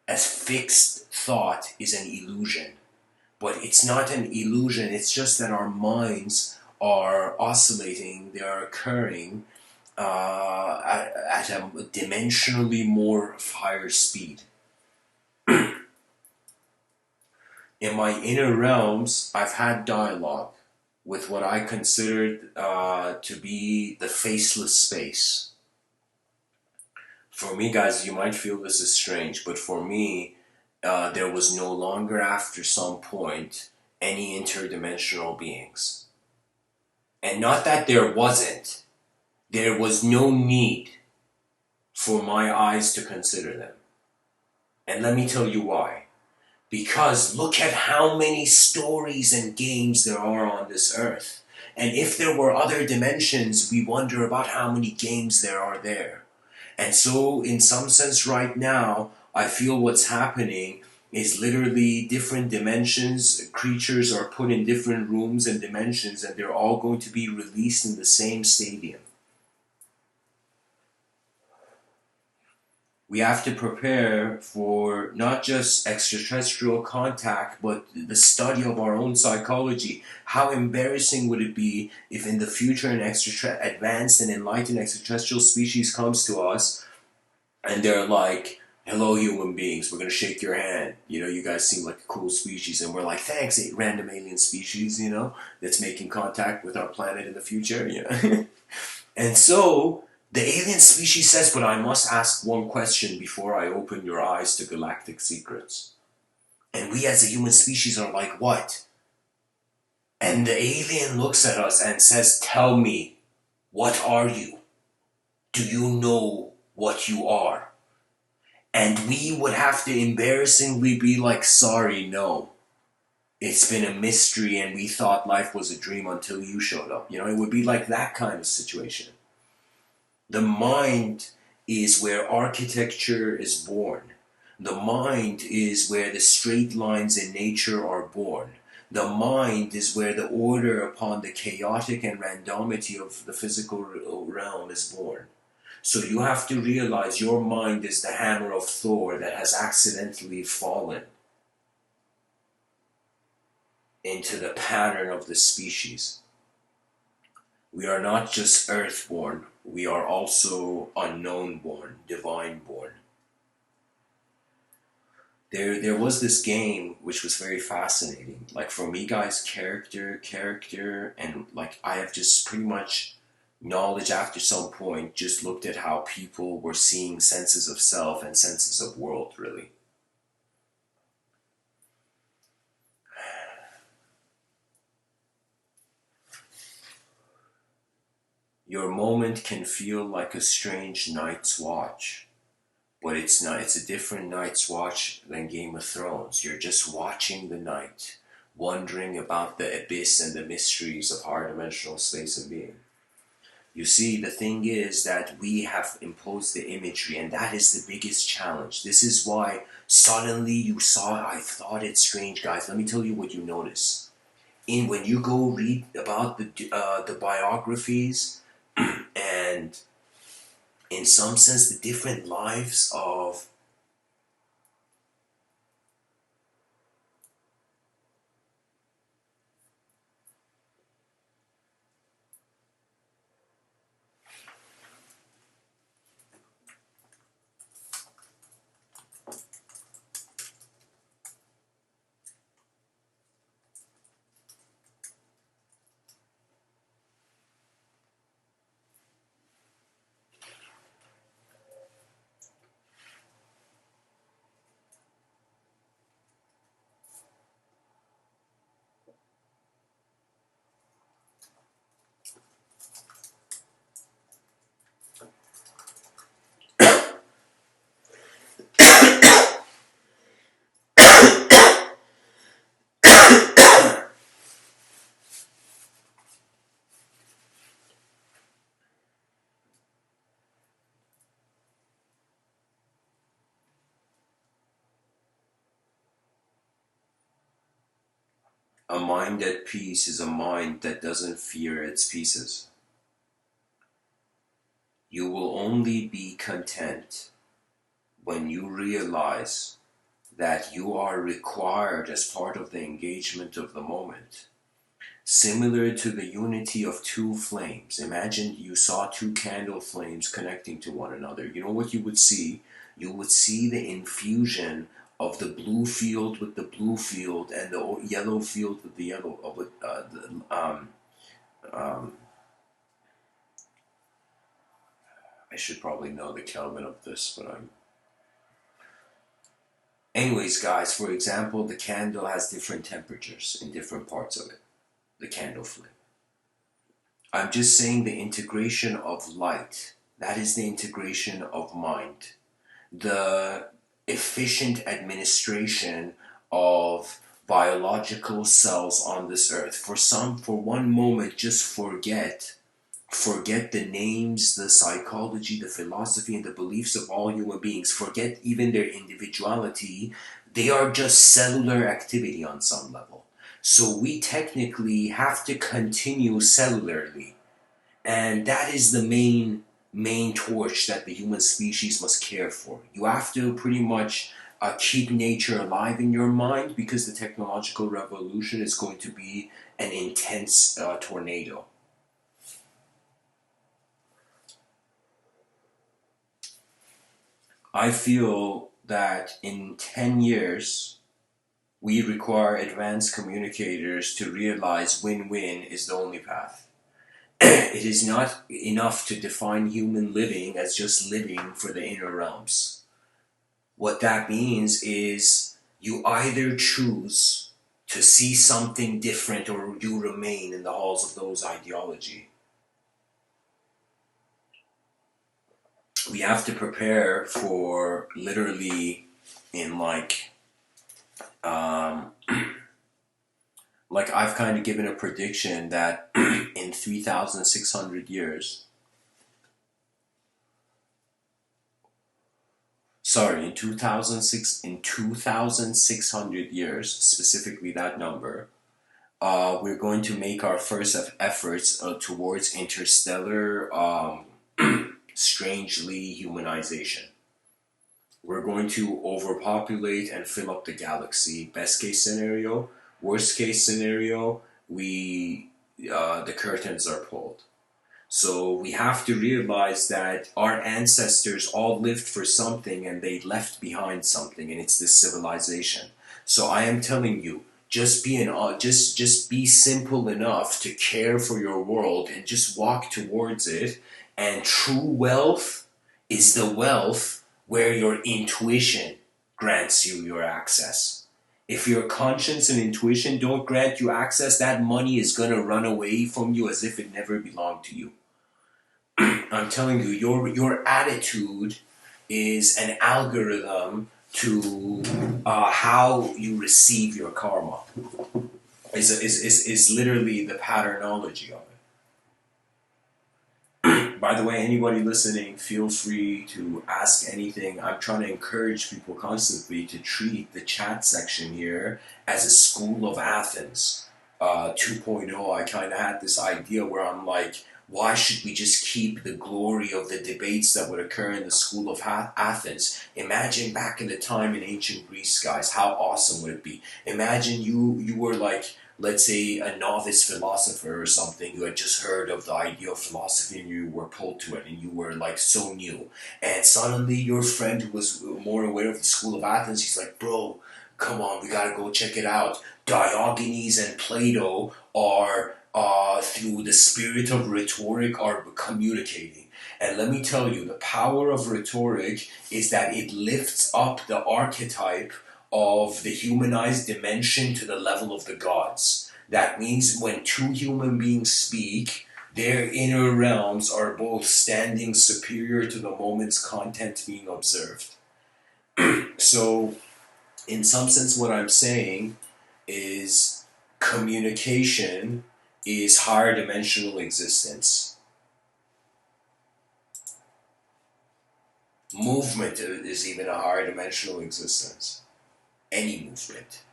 as fixed thought is an illusion. But it's not an illusion, it's just that our minds are oscillating, they are occurring at a dimensionally more higher speed. In my inner realms, I've had dialogue with what I considered to be the faceless space. For me, guys, you might feel this is strange, but for me, there was no longer, after some point, any interdimensional beings. And not that there wasn't, there was no need for my eyes to consider them. And let me tell you why. Because look at how many stories and games there are on this earth. And if there were other dimensions, we wonder about how many games there are there. And so, in some sense, right now, I feel what's happening is literally different dimensions. Creatures are put in different rooms and dimensions, and they're all going to be released in the same stadium. We have to prepare for not just extraterrestrial contact, but the study of our own psychology. How embarrassing would it be if in the future an advanced and enlightened extraterrestrial species comes to us and they're like, hello human beings, we're going to shake your hand. You know, you guys seem like a cool species. And we're like, thanks, random alien species, you know, that's making contact with our planet in the future, you know. And so the alien species says, but I must ask one question before I open your eyes to galactic secrets. And we as a human species are like, what? And the alien looks at us and says, tell me, what are you? Do you know what you are? And we would have to embarrassingly be like, sorry, no. It's been a mystery and we thought life was a dream until you showed up. You know, it would be like that kind of situation. The mind is where architecture is born. The mind is where the straight lines in nature are born. The mind is where the order upon the chaotic and randomity of the physical realm is born. So you have to realize your mind is the hammer of Thor that has accidentally fallen into the pattern of the species. We are not just earthborn, we are also unknown-born, divine-born. There was this game which was very fascinating. Like for me, guys, character, and like I have just pretty much knowledge after some point just looked at how people were seeing senses of self and senses of world, really. Your moment can feel like a strange night's watch, but it's not. It's a different night's watch than Game of Thrones. You're just watching the night, wondering about the abyss and the mysteries of higher dimensional space and being. You see, the thing is that we have imposed the imagery, and that is the biggest challenge. This is why suddenly you saw, I thought it's strange, guys. Let me tell you what you notice. When you go read about the biographies and in some sense the different lives of A mind at peace is a mind that doesn't fear its pieces. You will only be content when you realize that you are required as part of the engagement of the moment. Similar to the unity of two flames. Imagine you saw two candle flames connecting to one another. You know what you would see? You would see the infusion of the blue field with the blue field and the yellow field with the yellow. I should probably know the Kelvin of this, but I'm. Anyways, guys, for example, the candle has different temperatures in different parts of it. The candle flame. I'm just saying the integration of light. That is the integration of mind. The efficient administration of biological cells on this earth. For one moment, just forget the names, the psychology, the philosophy, and the beliefs of all human beings. Forget even their individuality. They are just cellular activity on some level. So we technically have to continue cellularly. And that is the main torch that the human species must care for. You have to pretty much keep nature alive in your mind, because the technological revolution is going to be an intense tornado. I feel that in 10 years, we require advanced communicators to realize win-win is the only path. It is not enough to define human living as just living for the inner realms. What that means is you either choose to see something different or you remain in the halls of those ideology. We have to prepare for literally in like I've kind of given a prediction that in 3,600 years, in 2,600 years, specifically that number, we're going to make our first efforts towards interstellar, strangely humanization. We're going to overpopulate and fill up the galaxy. Best case scenario. Worst case scenario, the curtains are pulled. So we have to realize that our ancestors all lived for something and they left behind something, and it's this civilization. So I am telling you, just be simple enough to care for your world and just walk towards it. And true wealth is the wealth where your intuition grants you your access. If your conscience and intuition don't grant you access, that money is going to run away from you as if it never belonged to you. I'm telling you, your attitude is an algorithm to how you receive your karma. Is literally the patternology of it. By the way, anybody listening, feel free to ask anything. I'm trying to encourage people constantly to treat the chat section here as a school of Athens 2.0. I kind of had this idea where I'm like, why should we just keep the glory of the debates that would occur in the school of Athens? Imagine back in the time in ancient Greece, guys, how awesome would it be? Imagine you were like, let's say, a novice philosopher or something who had just heard of the idea of philosophy and you were pulled to it and you were like so new. And suddenly your friend who was more aware of the school of Athens, he's like, bro, come on, we gotta go check it out. Diogenes and Plato are, through the spirit of rhetoric, are communicating. And let me tell you, the power of rhetoric is that it lifts up the archetype of the humanized dimension to the level of the gods. That means when two human beings speak, their inner realms are both standing superior to the moment's content being observed. So, in some sense, what I'm saying is communication is higher dimensional existence. Movement is even a higher dimensional existence. Any movement.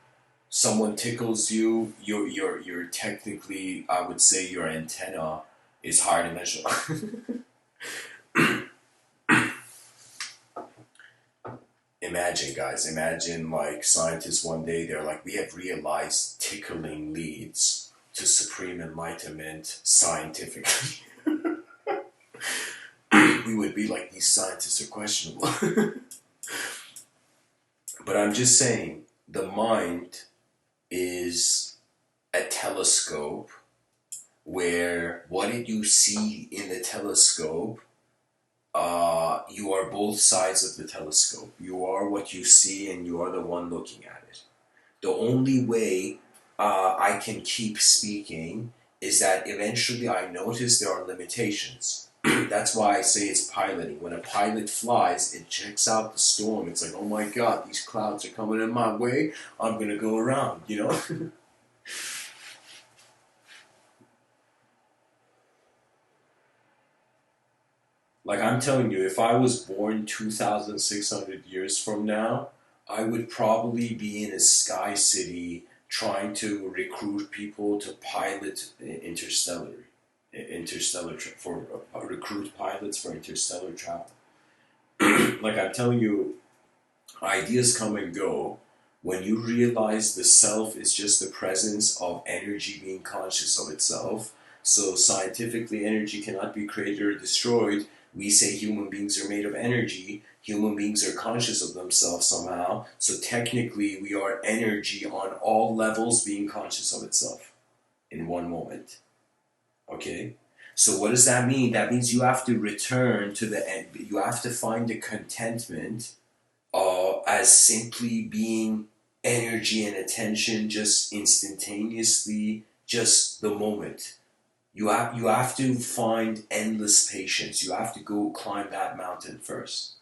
someone tickles you, you're technically, I would say your antenna is higher dimensional. Imagine, guys, imagine like scientists one day, they're like, we have realized tickling leads to supreme enlightenment scientifically. We would be like, these scientists are questionable. But I'm just saying, the mind is a telescope where what did you see in the telescope? You are both sides of the telescope. You are what you see and you are the one looking at it. The only way I can keep speaking is that eventually I notice there are limitations. That's why I say it's piloting. When a pilot flies, it checks out the storm. It's like, oh my God, these clouds are coming in my way. I'm going to go around, you know? Like I'm telling you, if I was born 2,600 years from now, I would probably be in a sky city trying to recruit people to pilot for recruit pilots for interstellar travel. Like I'm telling you, ideas come and go. When you realize the self is just the presence of energy being conscious of itself, so scientifically energy cannot be created or destroyed. We say human beings are made of energy. Human beings are conscious of themselves somehow. So technically we are energy on all levels being conscious of itself in one moment. Okay? So what does that mean? That means you have to return to the end. You have to find the contentment as simply being energy and attention, just instantaneously, just the moment. You have to find endless patience. You have to go climb that mountain first.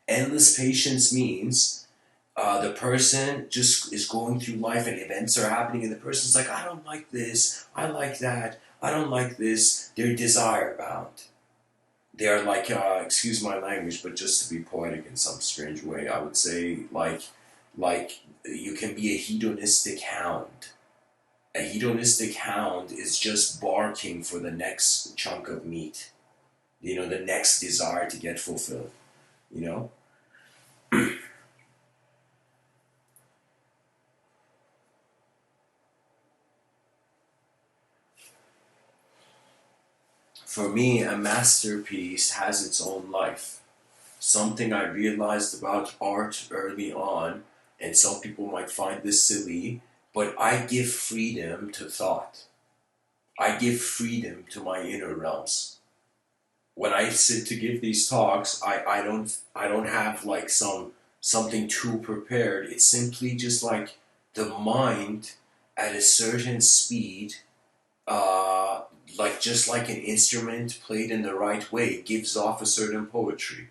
Endless patience means the person just is going through life and events are happening, and the person's like, I don't like this, I like that, I don't like this. They're desire bound. They are like, excuse my language, but just to be poetic in some strange way, I would say like you can be a hedonistic hound. A hedonistic hound is just barking for the next chunk of meat. You know, the next desire to get fulfilled. You know, for me, a masterpiece has its own life. Something I realized about art early on, and some people might find this silly, but I give freedom to thought. I give freedom to my inner realms. When I sit to give these talks, I don't have like something too prepared. It's simply just like the mind at a certain speed, uh, like just like an instrument played in the right way, gives off a certain poetry.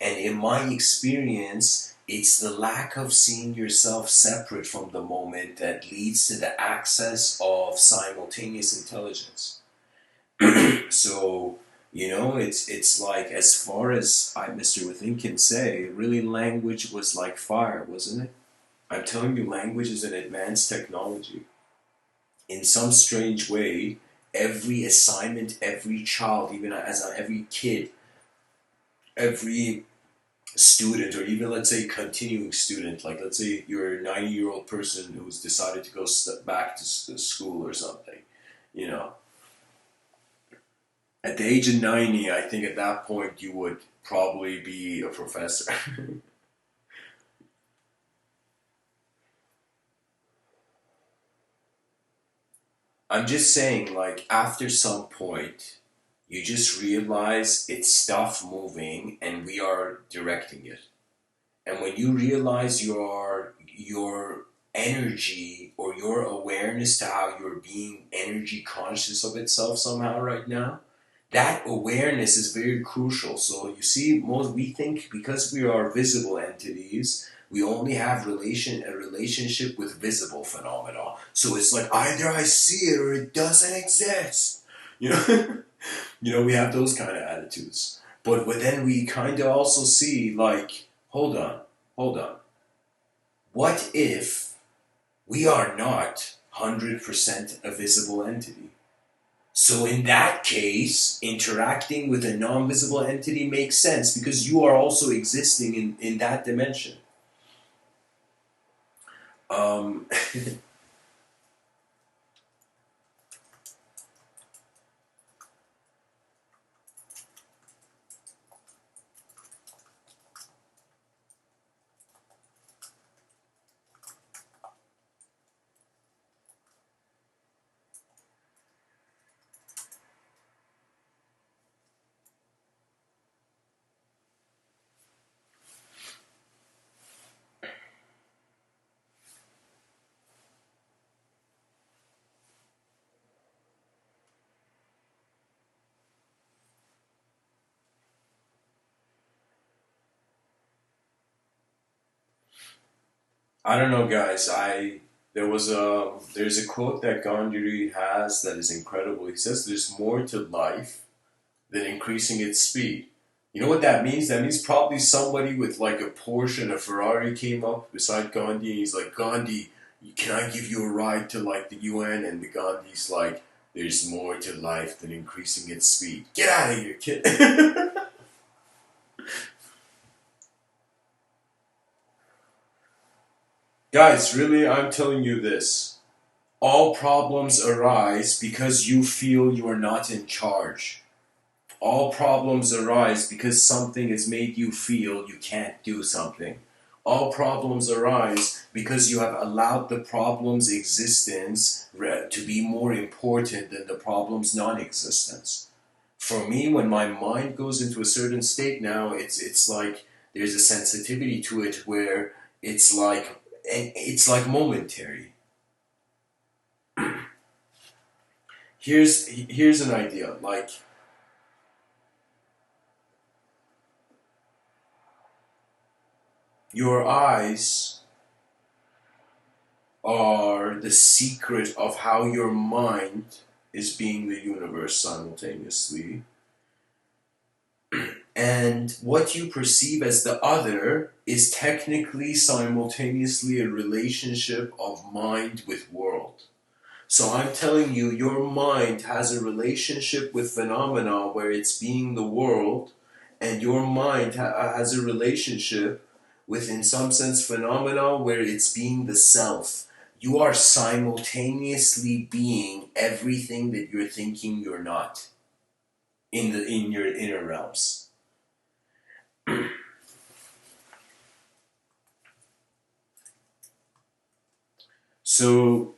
And in my experience, it's the lack of seeing yourself separate from the moment that leads to the access of simultaneous intelligence. So, it's like as far as Mr. Within can say, really language was like fire, wasn't it? I'm telling you, language is an advanced technology. In some strange way, every assignment, every child, even every kid, every student, or even let's say continuing student, like let's say you're a 90-year-old person who's decided to go back to school or something, you know, at the age of 90, I think at that point you would probably be a professor. I'm just saying, like, after some point, you just realize it's stuff moving and we are directing it. And when you realize your energy or your awareness to how you're being energy conscious of itself somehow right now, that awareness is very crucial. So you see, most we think because we are visible entities, we only have a relationship with visible phenomena. So it's like either I see it or it doesn't exist. You know, we have those kind of attitudes. But then we kind of also see like, hold on, hold on. What if we are not 100% a visible entity. So in that case, interacting with a non-visible entity makes sense because you are also existing in that dimension. Um, I don't know, guys. There's a quote that Gandhi has that is incredible. He says, "There's more to life than increasing its speed." You know what that means? That means probably somebody with like a Porsche and a Ferrari came up beside Gandhi and he's like, "Gandhi, can I give you a ride to like the UN?" And the Gandhi's like, "There's more to life than increasing its speed. Get out of here, kid." Guys, really, I'm telling you this. All problems arise because you feel you are not in charge. All problems arise because something has made you feel you can't do something. All problems arise because you have allowed the problem's existence to be more important than the problem's non-existence. For me, when my mind goes into a certain state now, it's like there's a sensitivity to it where it's like momentary. Here's an idea. Like, your eyes are the secret of how your mind is being the universe simultaneously. And what you perceive as the other is technically simultaneously a relationship of mind with world. So I'm telling you, your mind has a relationship with phenomena where it's being the world, and your mind has a relationship with, in some sense, phenomena where it's being the self. You are simultaneously being everything that you're thinking you're not in your inner realms. So,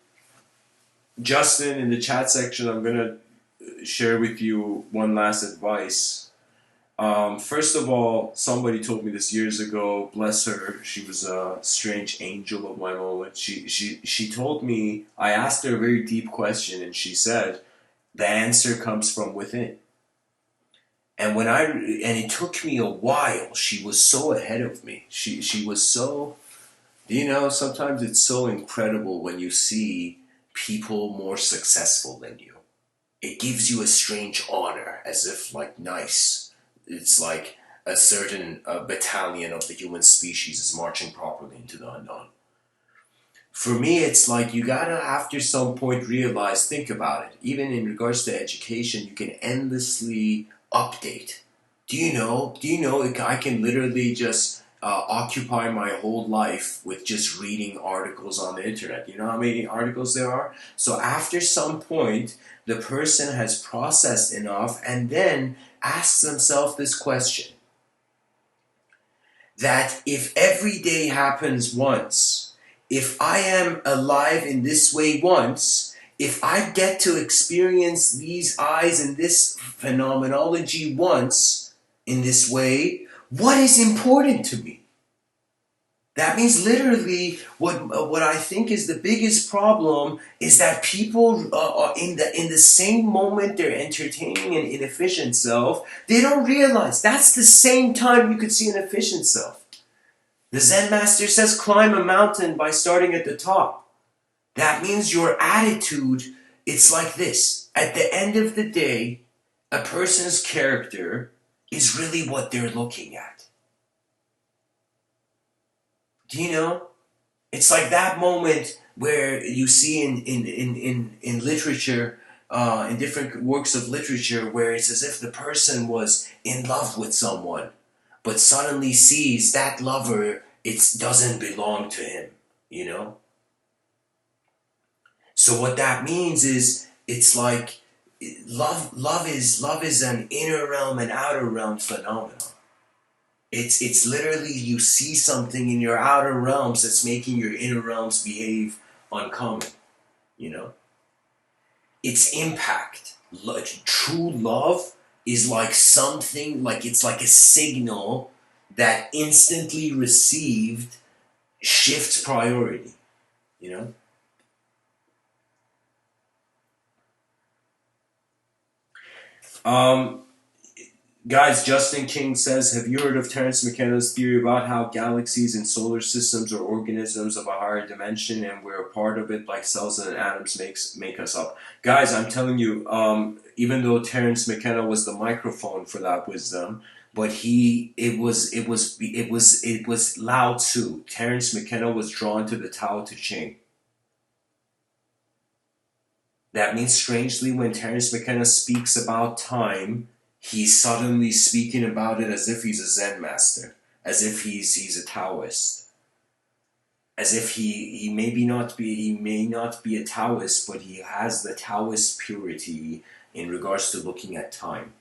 Justin, in the chat section, I'm gonna share with you one last advice. First of all, somebody told me this years ago. Bless her. She was a strange angel of my moment. She told me. I asked her a very deep question, and she said, "The answer comes from within." And it took me a while. She was so ahead of me. She was so. Sometimes it's so incredible when you see people more successful than you. It gives you a strange honor, as if like nice. It's like a certain battalion of the human species is marching properly into the unknown. For me, it's like you gotta, after some point, realize, think about it. Even in regards to education, you can endlessly update. Do you know? I can literally just occupy my whole life with just reading articles on the internet. You know how many articles there are? So after some point, the person has processed enough and then asks themselves this question, that if every day happens once, if I am alive in this way once, if I get to experience these eyes and this phenomenology once in this way, what is important to me? That means literally what I think is the biggest problem is that people are in the same moment they're entertaining an inefficient self, they don't realize that's the same time you could see an efficient self. The Zen master says climb a mountain by starting at the top. That means your attitude, it's like this. At the end of the day, a person's character is really what they're looking at. Do you know? It's like that moment where you see in literature, in different works of literature, where it's as if the person was in love with someone, but suddenly sees that lover, it doesn't belong to him, you know? So what that means is, it's like love is an inner realm and outer realm phenomenon. It's literally, you see something in your outer realms that's making your inner realms behave uncommon, you know? Its impact. Like, true love is like something, like it's like a signal that instantly received shifts priority, you know? Um, Guys, Justin King says, have you heard of Terence McKenna's theory about how galaxies and solar systems are organisms of a higher dimension and we're a part of it, like cells and atoms make us up? Guys, I'm telling you, even though Terence McKenna was the microphone for that wisdom, but it was Lao Tzu. Terence McKenna was drawn to the Tao Te Ching. That means, strangely, when Terence McKenna speaks about time, he's suddenly speaking about it as if he's a Zen master, as if he's a Taoist, as if he may not be a Taoist, but he has the Taoist purity in regards to looking at time.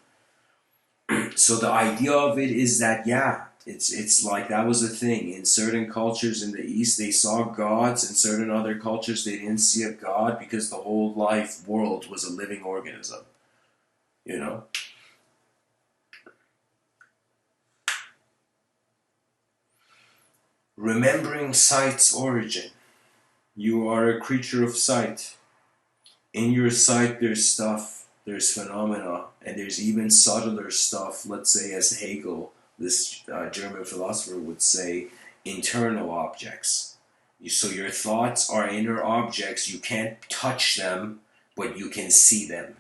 So the idea of it is that, yeah, it's like that was a thing. In certain cultures in the East, they saw gods. In certain other cultures, they didn't see a god because the whole life world was a living organism. You know? Remembering sight's origin. You are a creature of sight. In your sight, there's stuff, there's phenomena, and there's even subtler stuff, let's say, as Hegel, this German philosopher, would say, internal objects. So your thoughts are inner objects. You can't touch them, but you can see them.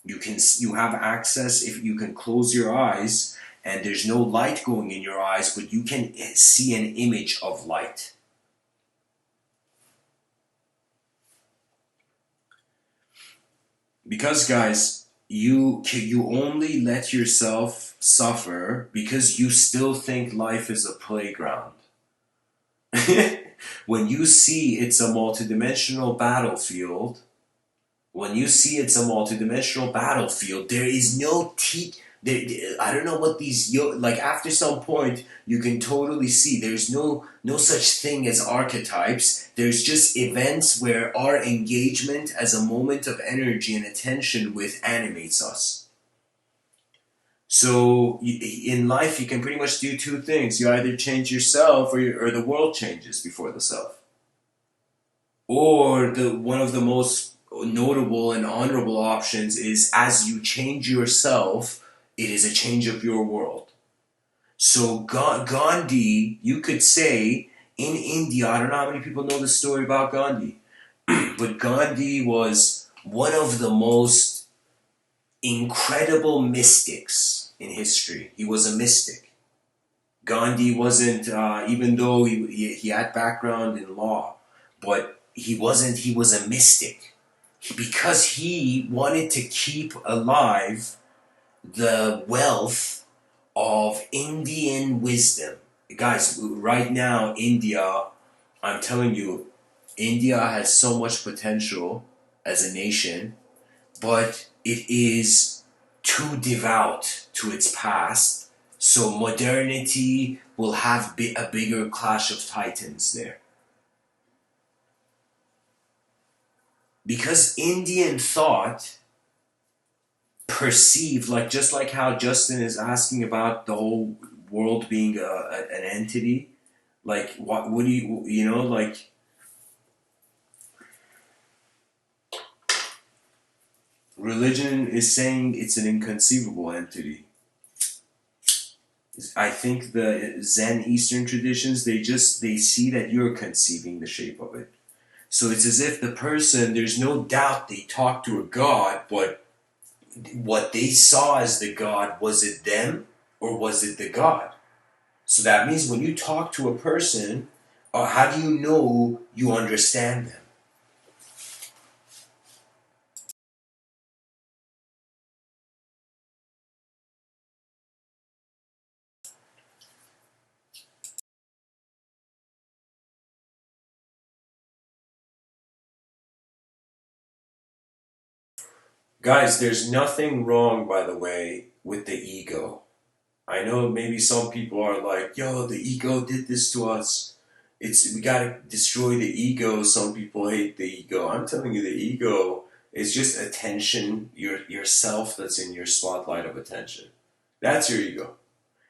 You have access, if you can close your eyes, and there's no light going in your eyes, but you can see an image of light. Because, guys, you only let yourself suffer because you still think life is a playground. When you see it's a multidimensional battlefield, there is no I don't know what these like. After some point, you can totally see there's no such thing as archetypes. There's just events where our engagement as a moment of energy and attention with animates us. So in life, you can pretty much do two things: you either change yourself, or the world changes before the self. Or the one of the most notable and honorable options is, as you change yourself, it is a change of your world. So Gandhi, you could say, in India, I don't know how many people know the story about Gandhi, but Gandhi was one of the most incredible mystics in history. He was a mystic. Gandhi wasn't, even though he had background in law, but he wasn't, he was a mystic. Because he wanted to keep alive the wealth of Indian wisdom. Guys, right now, India, I'm telling you, India has so much potential as a nation, but it is too devout to its past, so modernity will have a bigger clash of titans there. Because Indian thought perceived, like, just like how Justin is asking about the whole world being an entity, like, what do you know, like, religion is saying it's an inconceivable entity. I think the Zen Eastern traditions, they see that you're conceiving the shape of it. So it's as if the person, there's no doubt they talked to a god, but what they saw as the god, was it them or was it the god? So that means when you talk to a person Or how do you know you understand them? Guys, there's nothing wrong, by the way, with the ego. I know maybe some people are like, yo, the ego did this to us. We gotta destroy the ego. Some people hate the ego. I'm telling you, the ego is just attention, yourself that's in your spotlight of attention. That's your ego.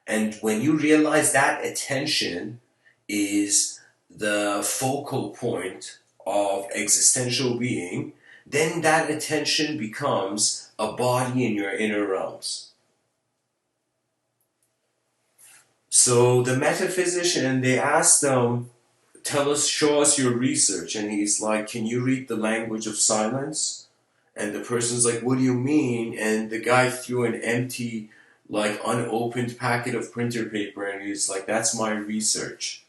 And when you realize that attention is the focal point of existential being, then that attention becomes a body in your inner realms. So the metaphysician, they asked him, tell us, show us your research. And he's like, can you read the language of silence? And the person's like, what do you mean? And the guy threw an empty, like unopened packet of printer paper, and he's like, that's my research.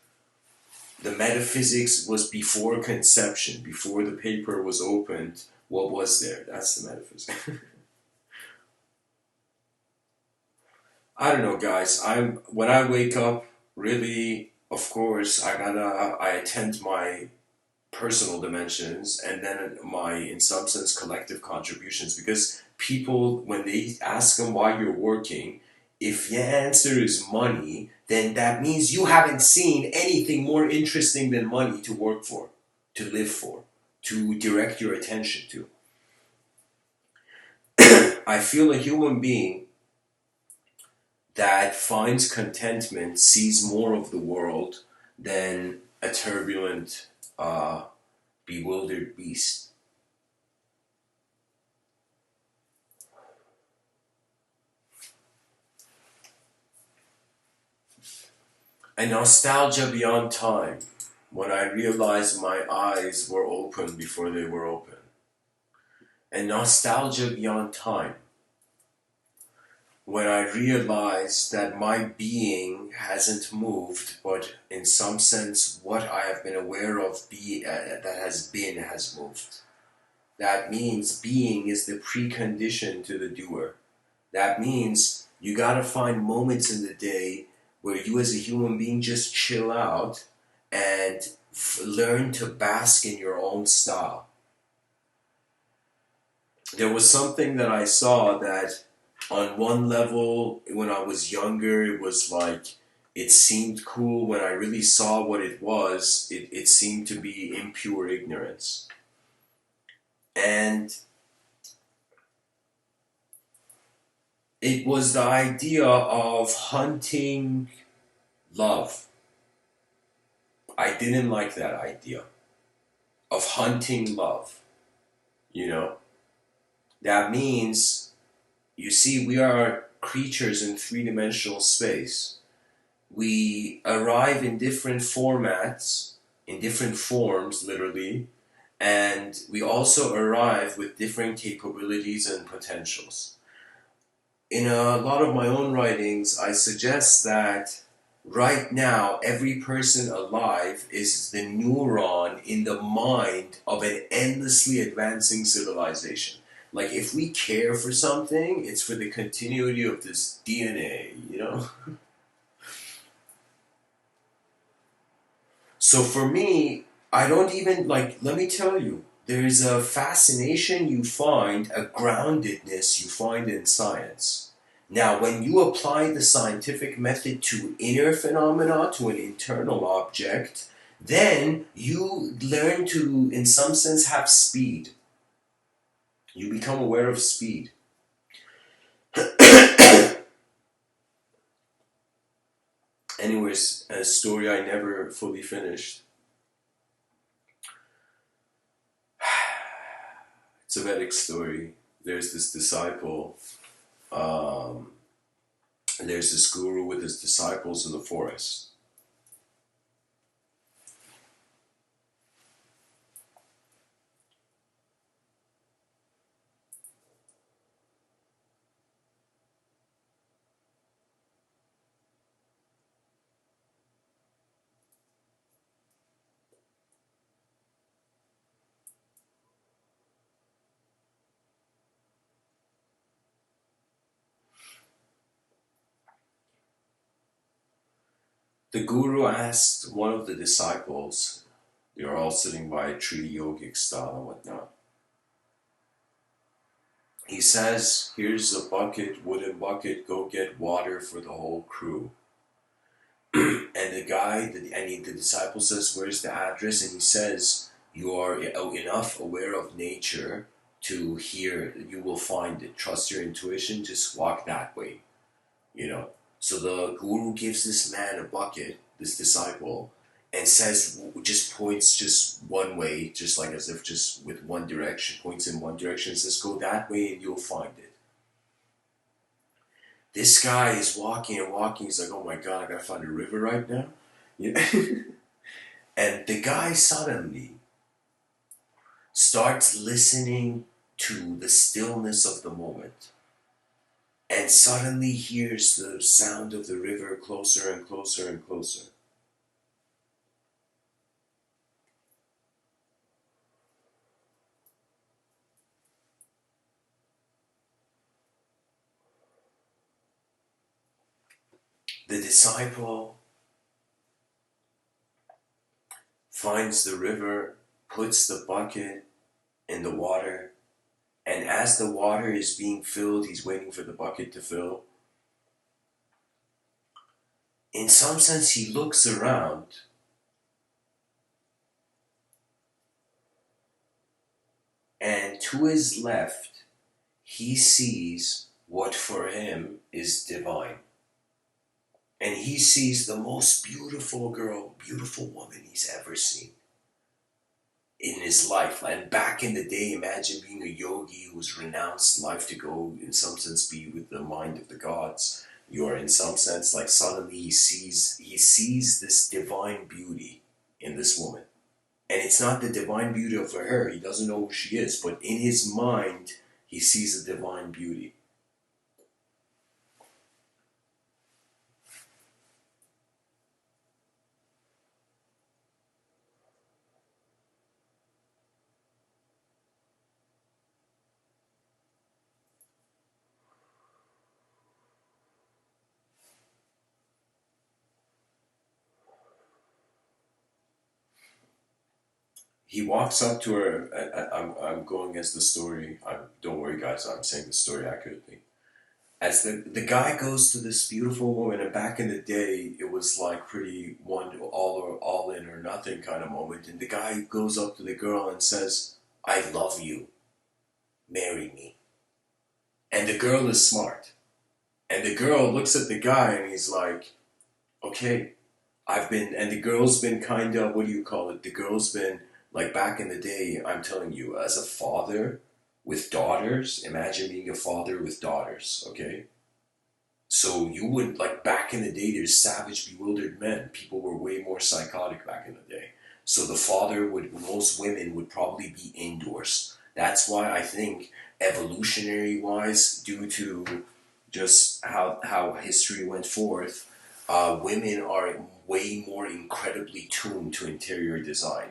The metaphysics was before conception, before the paper was opened. What was there? That's the metaphysics. I don't know, guys. When I wake up, really, of course, I attend my personal dimensions and then my, in some sense, collective contributions. Because people, when they ask them why you're working, if your answer is money, then that means you haven't seen anything more interesting than money to work for, to live for, to direct your attention to. I feel a human being that finds contentment sees more of the world than a turbulent, bewildered beast. A nostalgia beyond time, when I realized my eyes were open before they were open. A nostalgia beyond time, when I realized that my being hasn't moved, but in some sense, what I have been aware of has moved. That means being is the precondition to the doer. That means you gotta find moments in the day where you as a human being just chill out and learn to bask in your own style. There was something that I saw that on one level, when I was younger, it was like, it seemed cool. When I really saw what it was, it seemed to be impure ignorance. And it was the idea of hunting love. I didn't like that idea of hunting love. You know? That means, you see, we are creatures in three-dimensional space. We arrive in different formats, in different forms, literally, and we also arrive with different capabilities and potentials. In a lot of my own writings, I suggest that right now, every person alive is the neuron in the mind of an endlessly advancing civilization. Like, if we care for something, it's for the continuity of this DNA, you know? So for me, I don't even, like, let me tell you, there's a fascination you find, a groundedness you find in science. Now, when you apply the scientific method to inner phenomena, to an internal object, then you learn to, in some sense, have speed. You become aware of speed. Anyways, a story I never fully finished. It's a Vedic story. There's this disciple, um, and there's this guru with his disciples in the forest. The guru asked one of the disciples, they are all sitting by a tree, yogic style and whatnot. He says, here's a bucket, wooden bucket, go get water for the whole crew. And the disciple says, where's the address? And he says, you are enough aware of nature to hear, you will find it. Trust your intuition, just walk that way, you know. So the guru gives this man a bucket, this disciple, and says, just points just one way, just like as if just with one direction, points in one direction, says, go that way and you'll find it. This guy is walking and walking, he's like, oh my God, I gotta find a river right now. Yeah. And the guy suddenly starts listening to the stillness of the moment, and suddenly hears the sound of the river closer and closer and closer. The disciple finds the river, puts the bucket in the water, and as the water is being filled, he's waiting for the bucket to fill. In some sense, he looks around, and to his left, he sees what for him is divine. And he sees the most beautiful girl, beautiful woman he's ever seen in his life. And back in the day, imagine being a yogi who's renounced life to go, in some sense, be with the mind of the gods. You are, in some sense, like suddenly he sees this divine beauty in this woman. And it's not the divine beauty of her, he doesn't know who she is, but in his mind, he sees a divine beauty. He walks up to her. I'm going as the story. Don't worry, guys. I'm saying the story accurately. As the guy goes to this beautiful woman, and back in the day, it was like pretty one all in or nothing kind of moment. And the guy goes up to the girl and says, "I love you. Marry me." And the girl is smart. And the girl looks at the guy and he's like, "Okay, and the girl's been kind of, what do you call it? The girl's been, like back in the day, I'm telling you, as a father with daughters, imagine being a father with daughters, okay? So you would, like back in the day, there's savage, bewildered men. People were way more psychotic back in the day. So most women would probably be indoors. That's why I think evolutionary wise, due to just how history went forth, women are way more incredibly tuned to interior design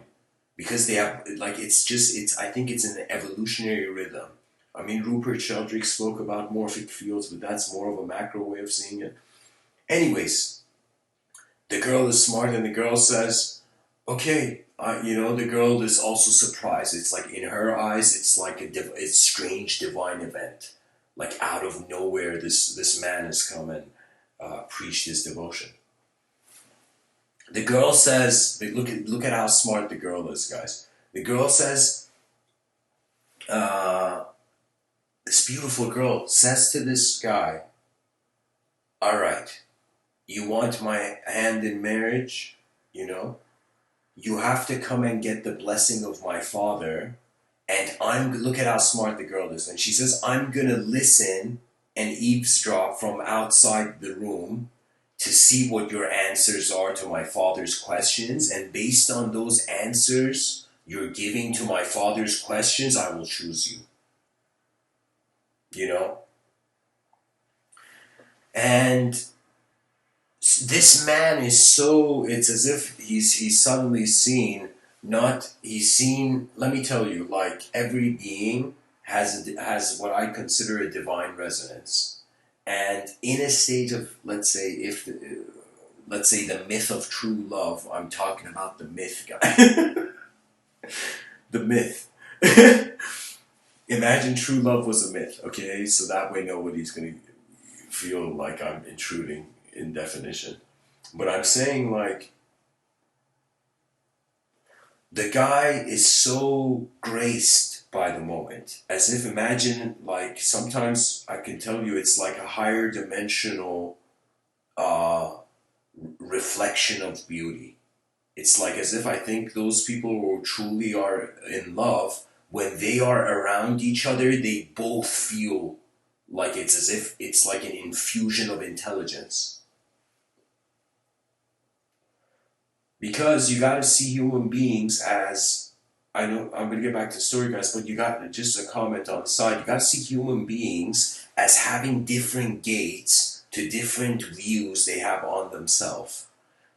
because they have I think it's an evolutionary rhythm. I mean, Rupert Sheldrake spoke about morphic fields, but that's more of a macro way of seeing it. Anyways, the girl is smart, and the girl says, "Okay." The girl is also surprised. It's like in her eyes, it's like it's strange divine event. Like out of nowhere, this man has come and preached his devotion. The girl says, look at how smart the girl is, guys. The girl says, this beautiful girl says to this guy, "All right, you want my hand in marriage, you know? You have to come and get the blessing of my father, and look at how smart the girl is." And she says, "I'm gonna listen and eavesdrop from outside the room to see what your answers are to my father's questions, and based on those answers you're giving to my father's questions, I will choose you." You know? And this man is it's as if he's suddenly seen, let me tell you, like every being has what I consider a divine resonance. And in a state of, let's say, if let's say the myth of true love. I'm talking about the myth, guy. The myth. Imagine true love was a myth, okay? So that way nobody's gonna feel like I'm intruding in definition. But I'm saying, like, the guy is so graced by the moment, as if, imagine, like, sometimes I can tell you it's like a higher dimensional uh, reflection of beauty. It's like as if I think those people who truly are in love, when they are around each other, they both feel like it's as if it's like an infusion of intelligence. Because you got to see human beings as, I know I'm going to get back to the story, guys, but you got just a comment on the side. You got to see human beings as having different gates to different views they have on themselves.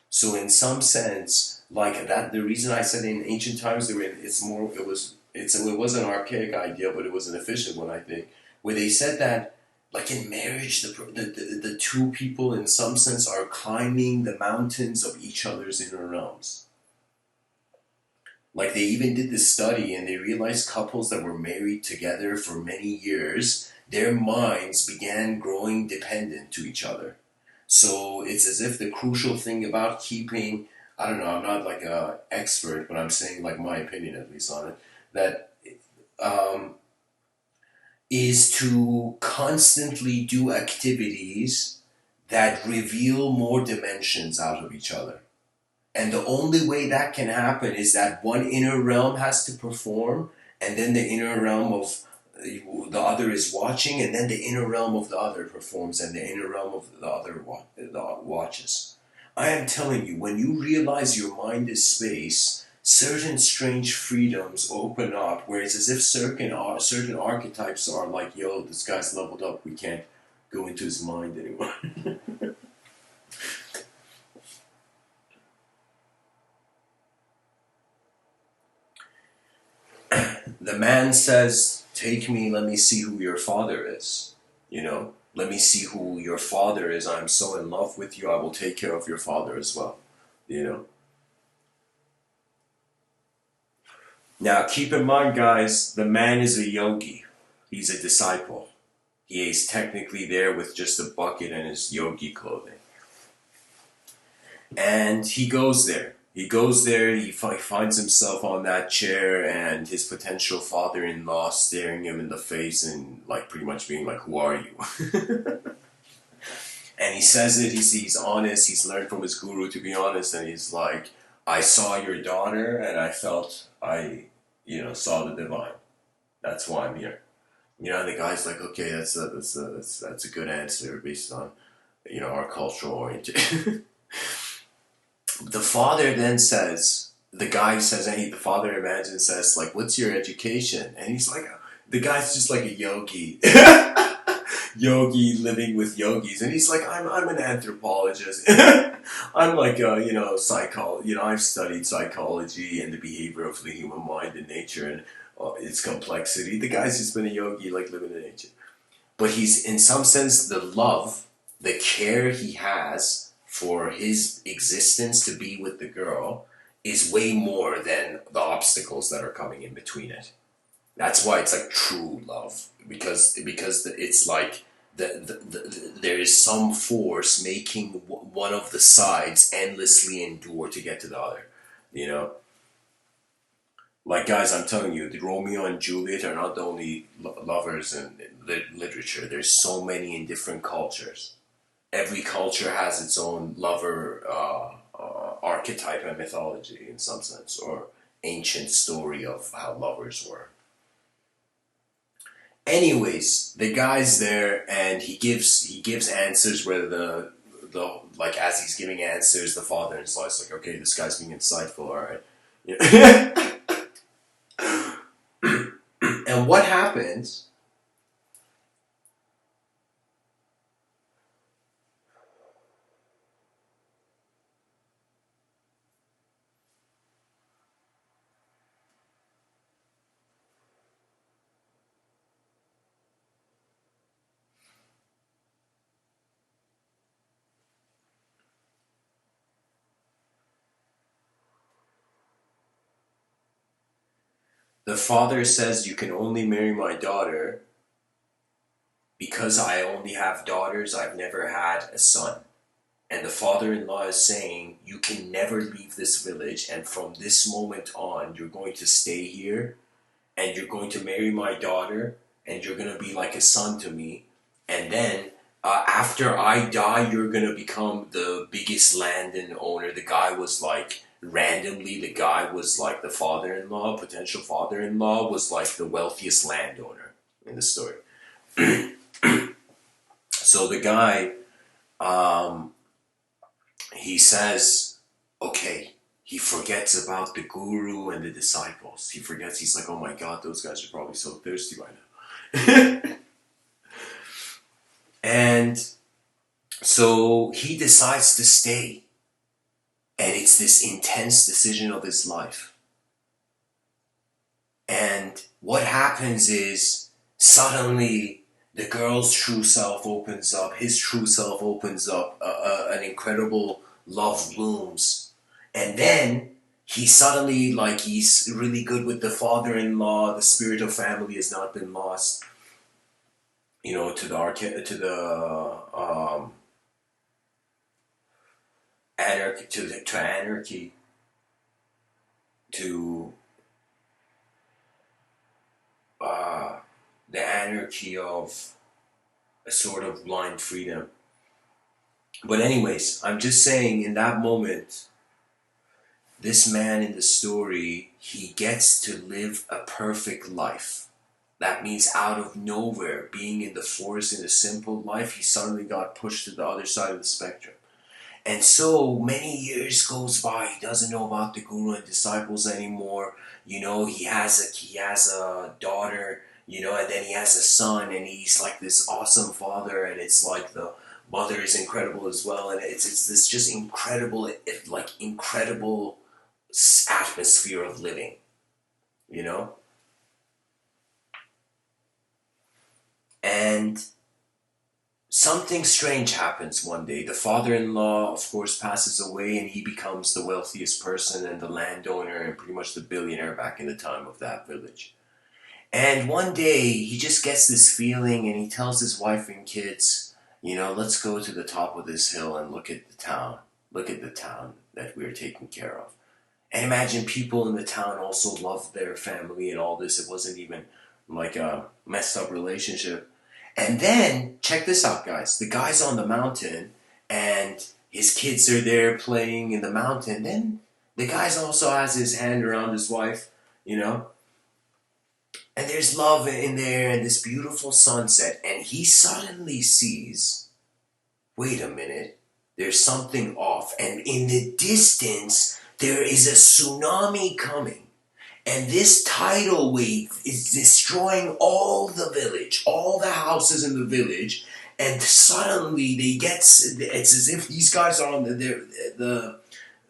So in some sense, like that, the reason I said in ancient times they were, it was an archaic idea, but it was an efficient one, I think, where they said that, like in marriage, the two people in some sense are climbing the mountains of each other's inner realms. Like they even did this study and they realized couples that were married together for many years, their minds began growing dependent to each other. So it's as if the crucial thing about keeping, I don't know, I'm not like a expert, but I'm saying like my opinion at least on it, that um, is to constantly do activities that reveal more dimensions out of each other. And the only way that can happen is that one inner realm has to perform, and then the inner realm of the other is watching, and then the inner realm of the other performs, and the inner realm of the other watches. I am telling you, when you realize your mind is space, certain strange freedoms open up, where it's as if certain archetypes are like, yo, this guy's leveled up, we can't go into his mind anymore. The man says, take me, let me see who your father is. You know, let me see who your father is. I'm so in love with you, I will take care of your father as well. You know? Now, keep in mind, guys, the man is a yogi. He's a disciple. He is technically there with just a bucket and his yogi clothing. And he goes there. He goes there, he finds himself on that chair, and his potential father-in-law staring him in the face and like pretty much being like, who are you? And he says it, he's honest, he's learned from his guru to be honest, and he's like, I saw your daughter and I felt saw the divine. That's why I'm here. You know, and the guy's like, okay, that's a good answer based on, our cultural orientation. The father then says, the guy says, hey, the father imagines says, like, what's your education? And he's like, the guy's just like a yogi. Yogi living with yogis. And he's like, I'm an anthropologist. I'm like, I've studied psychology and the behavior of the human mind and nature and its complexity. The guy's just been a yogi, like living in nature. But he's, in some sense, the love, the care he has for his existence to be with the girl is way more than the obstacles that are coming in between it. That's why it's like true love, because it's like there is some force making one of the sides endlessly endure to get to the other. You know, like guys, I'm telling you, the Romeo and Juliet are not the only lovers in literature. There's so many in different cultures. Every culture has its own lover archetype and mythology in some sense, or ancient story of how lovers were. Anyways, the guy's there and he gives answers where the like as he's giving answers, the father-in-law is like, okay, this guy's being insightful, all right. Yeah. And what happens? the father says, you can only marry my daughter because I only have daughters, I've never had a son. And the father-in-law is saying, you can never leave this village, and from this moment on, you're going to stay here, and you're going to marry my daughter, and you're going to be like a son to me. And then, after I die, you're going to become the biggest landowner. The guy was like, randomly, the guy was like the father-in-law, potential father-in-law, was like the wealthiest landowner in the story. So the guy, he says, okay, he forgets about the guru and the disciples. He forgets, he's like, oh my God, those guys are probably so thirsty right now. And so he decides to stay. And it's this intense decision of his life. And what happens is, suddenly the girl's true self opens up, his true self opens up, an incredible love blooms. And then he suddenly, like, he's really good with the father-in-law, the spirit of family has not been lost, you know, to anarchy, to the anarchy of a sort of blind freedom. But anyways, I'm just saying, in that moment, this man in the story, he gets to live a perfect life. That means out of nowhere, being in the forest in a simple life, he suddenly got pushed to the other side of the spectrum. And so many years goes by, he doesn't know about the guru and disciples anymore. You know, he has a daughter, you know, and then he has a son, and he's like this awesome father, and it's like the mother is incredible as well, and it's this just incredible, incredible atmosphere of living, you know? And something strange happens one day. The father-in-law, of course, passes away, and he becomes the wealthiest person and the landowner and pretty much the billionaire back in the time of that village. And one day, he just gets this feeling, and he tells his wife and kids, you know, let's go to the top of this hill and look at the town. Look at the town that we're taking care of. And imagine people in the town also loved their family and all this. It wasn't even like a messed up relationship. And then, check this out, guys. The guy's on the mountain, and his kids are there playing in the mountain. Then the guy also has his hand around his wife, you know. And there's love in there, and this beautiful sunset. And he suddenly sees, wait a minute, there's something off. And in the distance, there is a tsunami coming. And this tidal wave is destroying all the village, all the houses in the village. And suddenly it's as if these guys are on the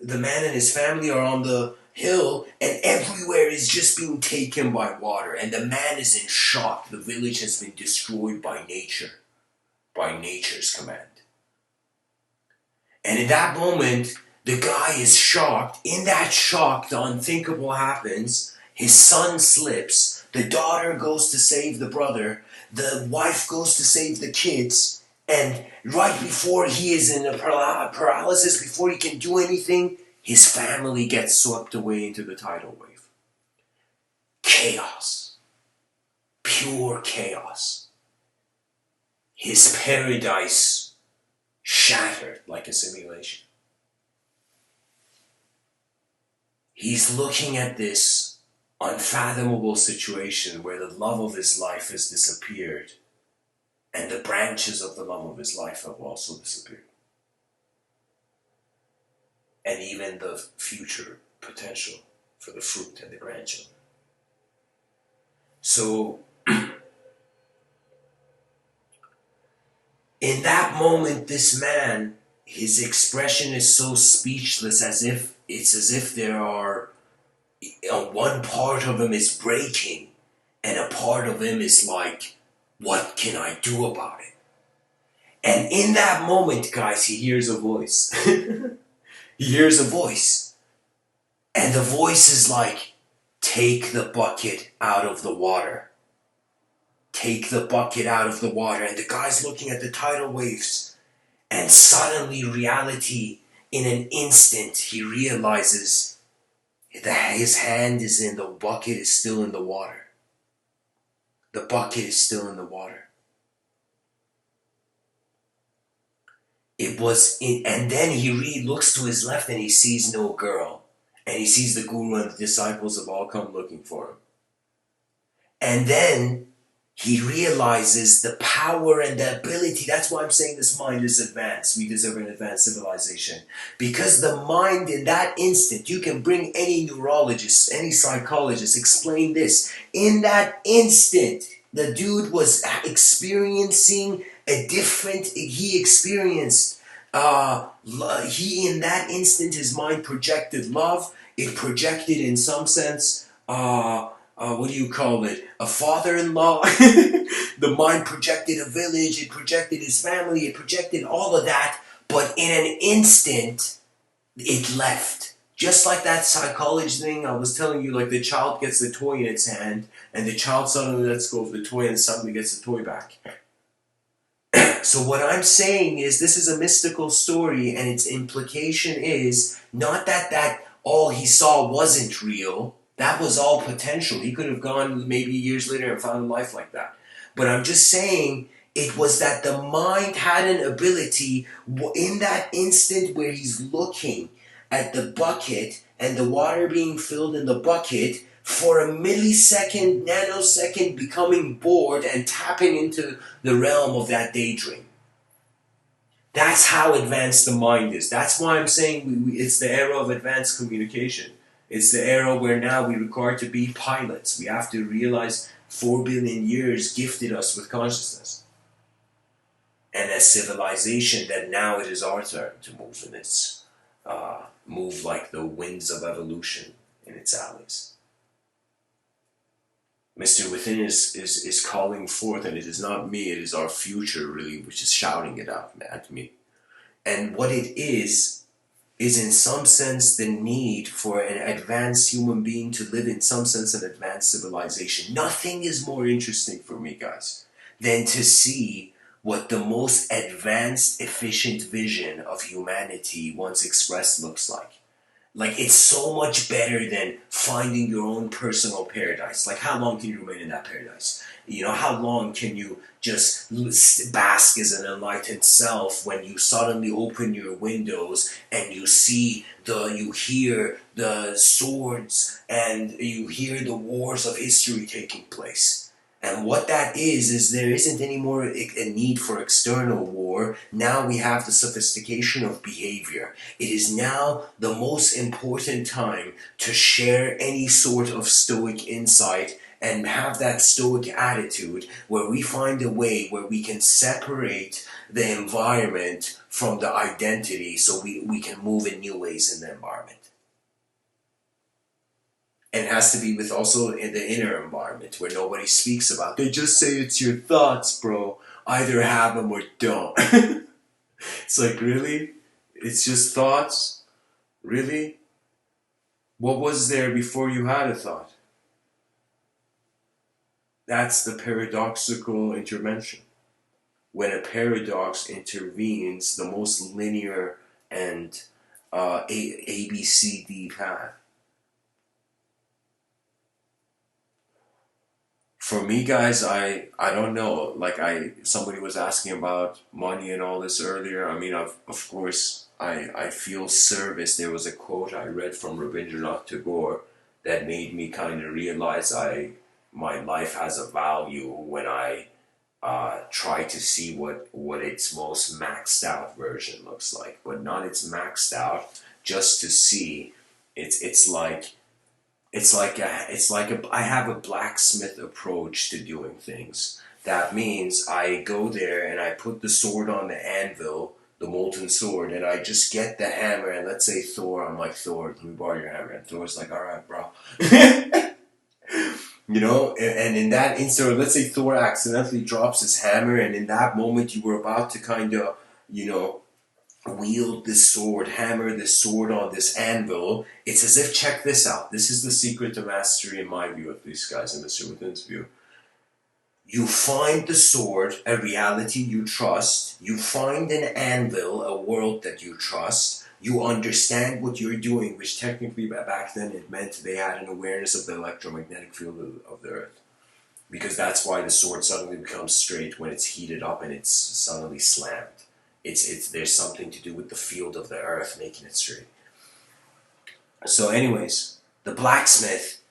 man and his family are on the hill, and everywhere is just being taken by water. And the man is in shock. The village has been destroyed by nature, by nature's command. And in that moment, the guy is shocked. In that shock, the unthinkable happens. His son slips. The daughter goes to save the brother. The wife goes to save the kids. And right before he is in a paralysis, before he can do anything, his family gets swept away into the tidal wave. Chaos. Pure chaos. His paradise shattered like a simulation. He's looking at this unfathomable situation where the love of his life has disappeared, and the branches of the love of his life have also disappeared. And even the future potential for the fruit and the grandchildren. So, in that moment, this man, his expression is so speechless, as if there are, one part of him is breaking, and a part of him is like, what can I do about it? And in that moment, guys, he hears a voice. He hears a voice. And the voice is like, take the bucket out of the water. Take the bucket out of the water. And the guy's looking at the tidal waves. And suddenly reality, in an instant, he realizes that his hand is in the bucket, is still in the water. The bucket is still in the water. And then he looks to his left and he sees no girl. And he sees the guru and the disciples have all come looking for him. And then he realizes the power and the ability. That's why I'm saying this mind is advanced. We deserve an advanced civilization. Because the mind in that instant, you can bring any neurologist, any psychologist, explain this. In that instant, the dude was experiencing he experienced, in that instant, his mind projected love. It projected, in some sense, what do you call it? A father-in-law. The mind projected a village. It projected his family. It projected all of that. But in an instant, it left. Just like that psychology thing I was telling you, like the child gets the toy in its hand, and the child suddenly lets go of the toy and suddenly gets the toy back. So what I'm saying is, this is a mystical story, and its implication is not that all he saw wasn't real. That was all potential. He could have gone maybe years later and found a life like that. But I'm just saying, it was that the mind had an ability in that instant where he's looking at the bucket and the water being filled in the bucket, for a millisecond, nanosecond, becoming bored and tapping into the realm of that daydream. That's how advanced the mind is. That's why I'm saying it's the era of advanced communication. It's the era where now we require to be pilots. We have to realize 4 billion years gifted us with consciousness. And a civilization that now it is our turn to move in its, move like the winds of evolution in its alleys. Mr.Within is calling forth, and it is not me, it is our future really, which is shouting it out at me. And what it is in some sense the need for an advanced human being to live in some sense an advanced civilization. Nothing is more interesting for me, guys, than to see what the most advanced, efficient vision of humanity once expressed looks like. Like, it's so much better than finding your own personal paradise. Like, how long can you remain in that paradise? You know, how long can you just bask as an enlightened self when you suddenly open your windows and you hear the swords and you hear the wars of history taking place? And what that is there isn't anymore a need for external war. Now we have the sophistication of behavior. It is now the most important time to share any sort of stoic insight and have that stoic attitude where we find a way where we can separate the environment from the identity so we can move in new ways in the environment. And it has to be with also in the inner environment where nobody speaks about. They just say it's your thoughts, bro. Either have them or don't. It's like, really? It's just thoughts? Really? What was there before you had a thought? That's the paradoxical intervention. When a paradox intervenes, the most linear and ABCD path. For me, guys, I don't know. Like, somebody was asking about money and all this earlier. I mean, of course, I feel service. There was a quote I read from Rabindranath Tagore that made me kind of realize my life has a value when I try to see what its most maxed out version looks like, but not its maxed out, just to see. I have a blacksmith approach to doing things. That means I go there and I put the sword on the anvil, the molten sword, and I just get the hammer, and let's say Thor, I'm like, Thor, can we borrow your hammer? And Thor's like, alright, bro. You know, and in that instant, let's say Thor accidentally drops his hammer, and in that moment you were about to kind of, you know, wield this sword, hammer this sword on this anvil. It's as if, check this out. This is the secret to mastery in my view, at least, guys, in Mr. Within's view. You find the sword, a reality you trust. You find an anvil, a world that you trust. You understand what you're doing, which technically back then it meant they had an awareness of the electromagnetic field of the earth. Because that's why the sword suddenly becomes straight when it's heated up and it's suddenly slammed. There's something to do with the field of the earth making it straight. So anyways, the blacksmith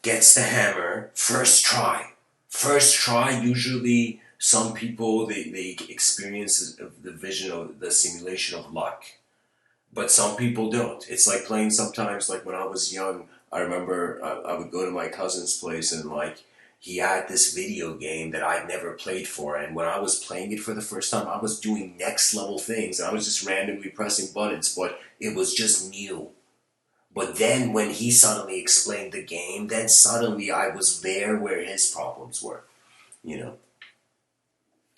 gets the hammer first try. First try, usually some people, they experience the vision of the simulation of luck. But some people don't. It's like playing sometimes, like when I was young, I remember I would go to my cousin's place and like he had this video game that I'd never played for, and when I was playing it for the first time, I was doing next level things. I was just randomly pressing buttons, but it was just new. But then when he suddenly explained the game, then suddenly I was there where his problems were, you know.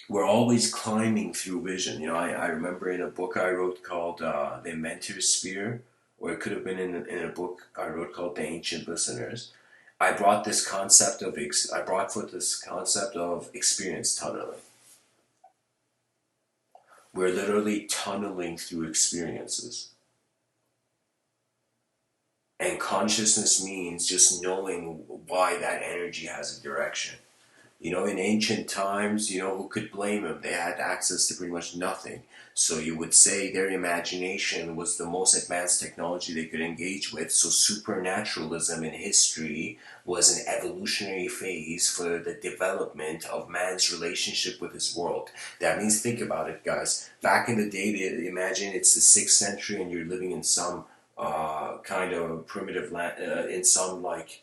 We're always climbing through vision. You know, I remember in a book I wrote called The Inventor's Sphere, or it could have been in a book I wrote called The Ancient Listeners. I brought forth this concept of experience tunneling. We're literally tunneling through experiences. And consciousness means just knowing why that energy has a direction. You know, in ancient times, you know, who could blame them? They had access to pretty much nothing. So you would say their imagination was the most advanced technology they could engage with. So supernaturalism in history was an evolutionary phase for the development of man's relationship with his world. That means, think about it, guys. Back in the day, imagine it's the 6th century and you're living in some kind of primitive land, in some, like,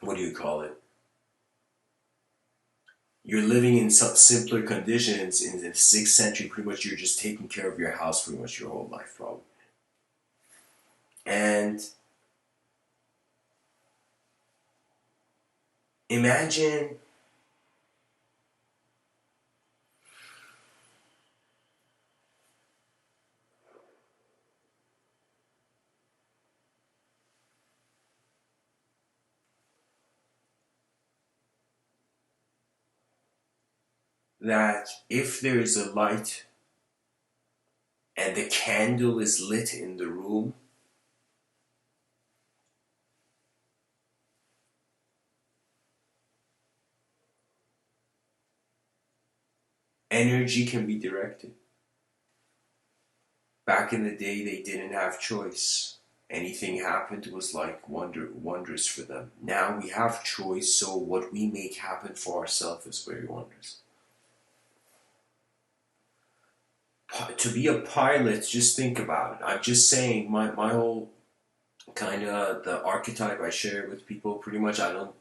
what do you call it? You're living in some simpler conditions in the 6th century. Pretty much you're just taking care of your house pretty much your whole life, probably. And imagine that if there is a light and the candle is lit in the room, energy can be directed. Back in the day, they didn't have choice. Anything happened was like wondrous for them. Now we have choice, so what we make happen for ourselves is very wondrous. To be a pilot, just think about it. I'm just saying, my whole kind of the archetype I share with people, pretty much I don't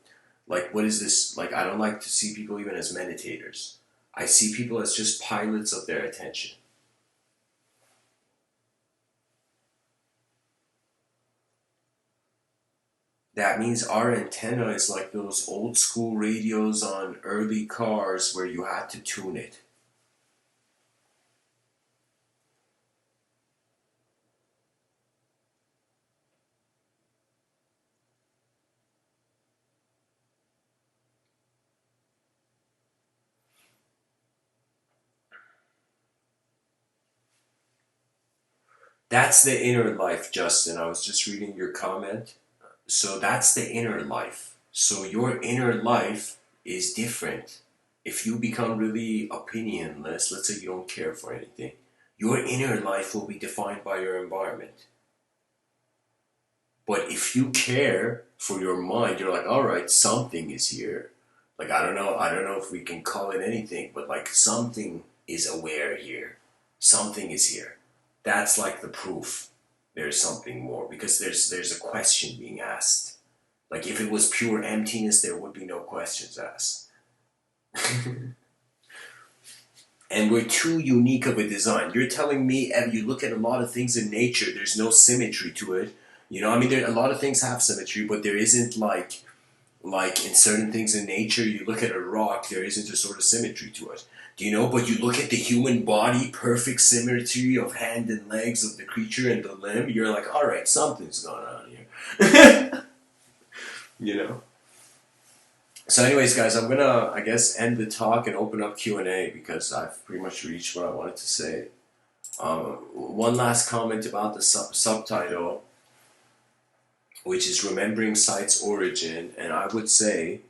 like, what is this, like, I don't like to see people even as meditators. I see people as just pilots of their attention. That means our antenna is like those old school radios on early cars where you had to tune it. That's the inner life, Justin. I was just reading your comment. So that's the inner life. So your inner life is different. If you become really opinionless, let's say you don't care for anything, your inner life will be defined by your environment. But if you care for your mind, you're like, all right, something is here. Like, I don't know if we can call it anything, but like something is aware here. Something is here. That's like the proof there's something more, because there's a question being asked. Like, if it was pure emptiness, there would be no questions asked. And we're too unique of a design. You're telling me, and you look at a lot of things in nature, there's no symmetry to it. You know, I mean, a lot of things have symmetry, but there isn't like in certain things in nature, you look at a rock, there isn't a sort of symmetry to it. Do you know? But you look at the human body, perfect symmetry of hand and legs of the creature and the limb, you're like, all right, something's going on here. You know? So anyways, guys, I'm gonna, I guess, end the talk and open up Q&A because I've pretty much reached what I wanted to say. One last comment about the subtitle, which is Remembering Sight's Origin, and I would say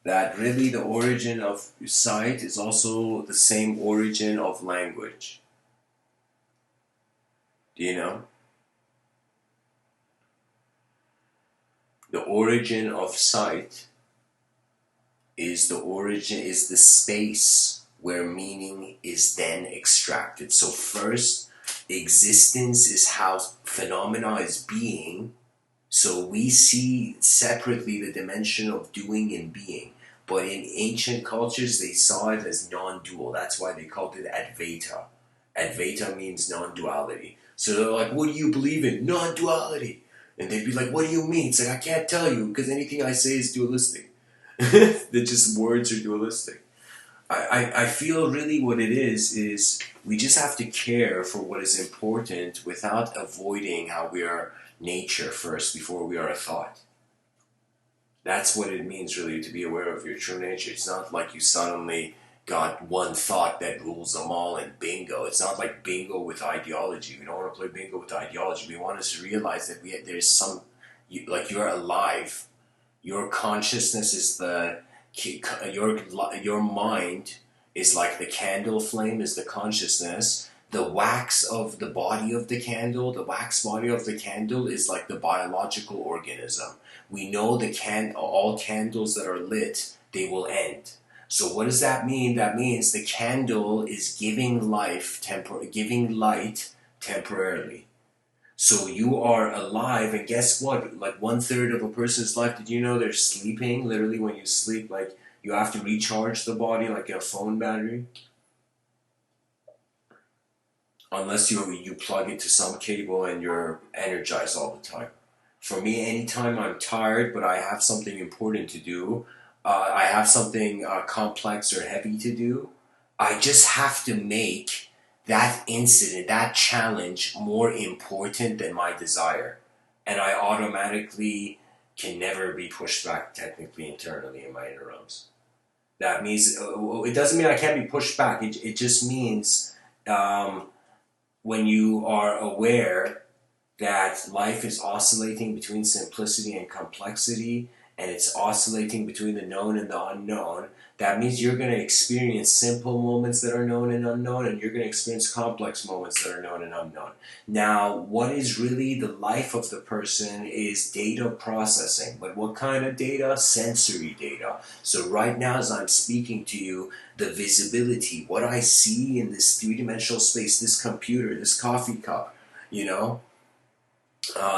that really the origin of sight is also the same origin of language. Do you know? The origin of sight is the space where meaning is then extracted. So first, existence is how phenomena is being. So we see separately the dimension of doing and being. But in ancient cultures, they saw it as non-dual. That's why they called it Advaita. Advaita means non-duality. So they're like, what do you believe in? Non-duality. And they'd be like, what do you mean? It's like, I can't tell you because anything I say is dualistic. They're just words are dualistic. I feel really what it is we just have to care for what is important without avoiding how we are nature first before we are a thought. That's what it means really to be aware of your true nature. It's not like you suddenly got one thought that rules them all and bingo. It's not like bingo with ideology. We don't want to play bingo with ideology. We want us to realize that there's some, you're alive. Your consciousness is your mind is like the candle flame is the consciousness. The wax of the body of the candle, the wax body of the candle is like the biological organism. We know all candles that are lit, they will end. So what does that mean? That means the candle is giving giving light temporarily. So you are alive, and guess what? Like 1/3 of a person's life, did you know they're sleeping? Literally when you sleep, like you have to recharge the body like a phone battery. Unless you plug it to some cable and you're energized all the time. For me, anytime I'm tired, but I have something important to do, I have something complex or heavy to do, I just have to make that incident, that challenge more important than my desire. And I automatically can never be pushed back technically internally in my inner realms. That means, it doesn't mean I can't be pushed back. It just means when you are aware that life is oscillating between simplicity and complexity, and it's oscillating between the known and the unknown, that means you're going to experience simple moments that are known and unknown, and you're going to experience complex moments that are known and unknown. Now, what is really the life of the person is data processing. But what kind of data? Sensory data. So right now, as I'm speaking to you, the visibility, what I see in this three-dimensional space, this computer, this coffee cup,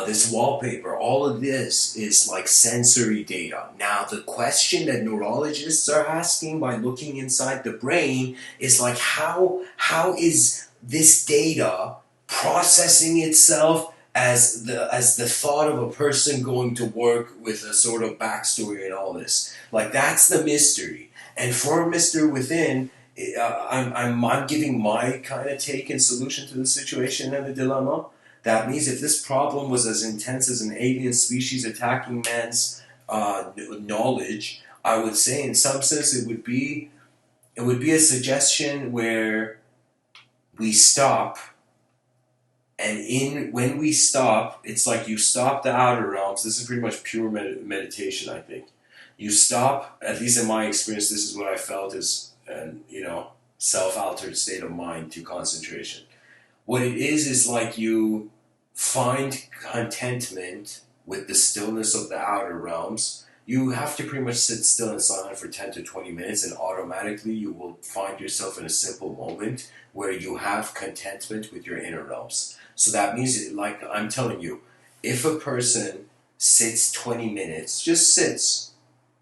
this wallpaper, all of this is like sensory data. Now, the question that neurologists are asking by looking inside the brain is like, how is this data processing itself as the thought of a person going to work with a sort of backstory and all this? Like, that's the mystery. And for Mr. Within, I'm giving my kind of take and solution to the situation and the dilemma. That means if this problem was as intense as an alien species attacking man's knowledge, I would say in some sense it would be a suggestion where we stop, and when we stop, it's like you stop the outer realms. This is pretty much pure meditation, I think. You stop, at least in my experience, this is what I felt is an self-altered state of mind to concentration. What it is like you find contentment with the stillness of the outer realms. You have to pretty much sit still and silent for 10 to 20 minutes, and automatically you will find yourself in a simple moment where you have contentment with your inner realms. So that means, like I'm telling you, if a person sits 20 minutes, just sits,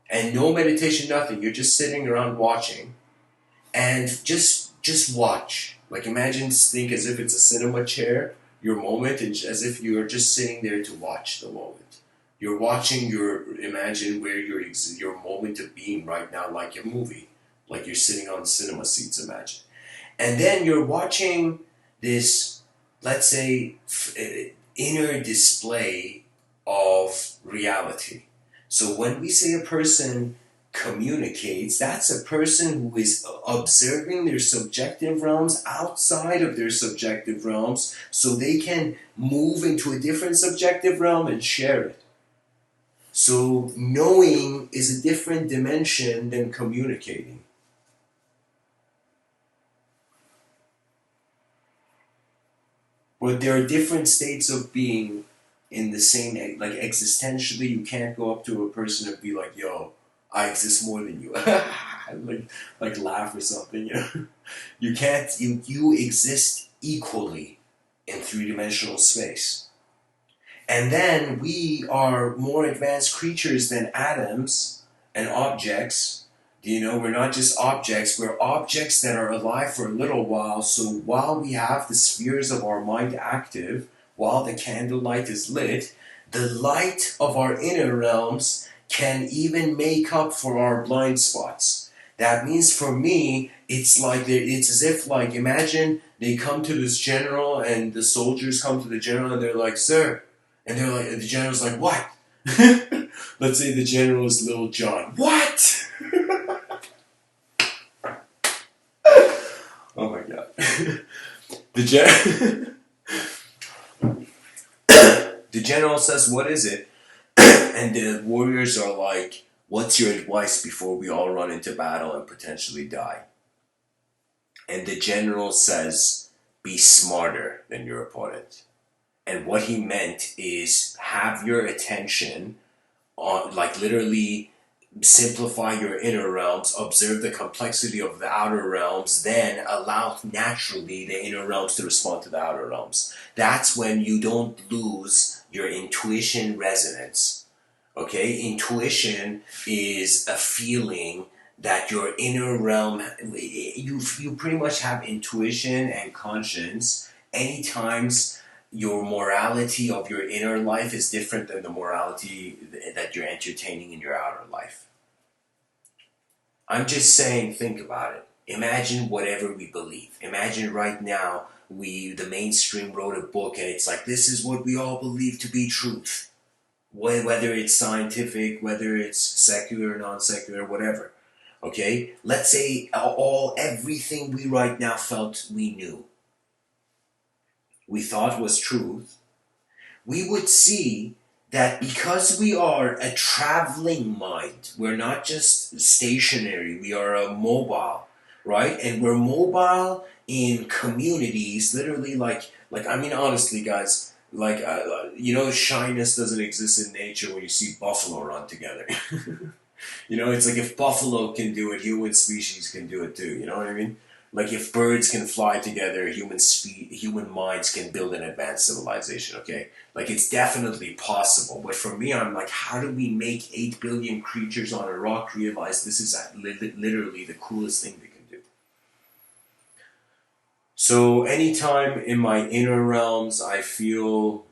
and no meditation, nothing, you're just sitting around watching, and just watch. Like think as if it's a cinema chair, your moment, as if you're just sitting there to watch the moment. You're watching imagine where your moment of being right now, like a movie, like you're sitting on cinema seats, imagine. And then you're watching this, let's say, inner display of reality. So when we say a person communicates, that's a person who is observing their subjective realms outside of their subjective realms so they can move into a different subjective realm and share it. So knowing is a different dimension than communicating. But there are different states of being in the same, like existentially, you can't go up to a person and be like, yo, I exist more than you. like laugh or something, you know? You can't, you exist equally in three-dimensional space. And then we are more advanced creatures than atoms and objects. You know, we're not just objects, we're objects that are alive for a little while. So while we have the spheres of our mind active, while the candlelight is lit, the light of our inner realms can even make up for our blind spots. That means for me, it's like it's as if, like, imagine they come to this general and the soldiers come to the general and they're like, sir, and they're like, the general's like, what? Let's say the general is Little John. What? Oh my god. The general says, what is it? And the warriors are like, what's your advice before we all run into battle and potentially die? And the general says, be smarter than your opponent. And what he meant is have your attention on, like, literally simplify your inner realms, observe the complexity of the outer realms, then allow naturally the inner realms to respond to the outer realms. That's when you don't lose your intuition resonance. Okay? Intuition is a feeling that your inner realm, you pretty much have intuition and conscience anytime your morality of your inner life is different than the morality that you're entertaining in your outer life. I'm just saying, think about it. Imagine whatever we believe. Imagine right now the mainstream wrote a book and it's like, this is what we all believe to be truth. Whether it's scientific, whether it's secular, non-secular, whatever. Okay? Let's say everything we right now felt we knew, we thought was truth, we would see that because we are a traveling mind, we're not just stationary, we are a mobile, right? And we're mobile in communities, literally like I mean, honestly, guys, like, you know, shyness doesn't exist in nature when you see buffalo run together. You know, it's like if buffalo can do it, human species can do it too, you know what I mean? Like if birds can fly together, human minds can build an advanced civilization, okay? Like it's definitely possible. But for me, I'm like, how do we make 8 billion creatures on a rock realize this is literally the coolest thing they can do? So anytime in my inner realms I feel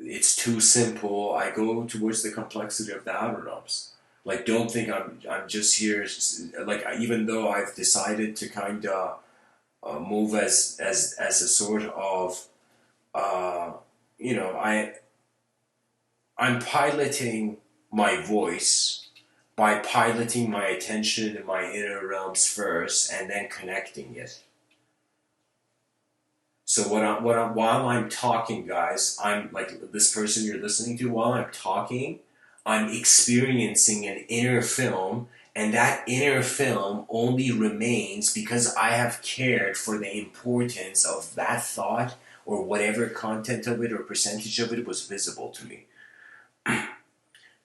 it's too simple, I go towards the complexity of the outer realms. Like, don't think I'm just here. Like, even though I've decided to kind of move as a sort of, you know, I'm piloting my voice by piloting my attention in my inner realms first, and then connecting it. So while I'm talking, guys, I'm like this person you're listening to. While I'm talking, I'm experiencing an inner film, and that inner film only remains because I have cared for the importance of that thought or whatever content of it or percentage of it was visible to me.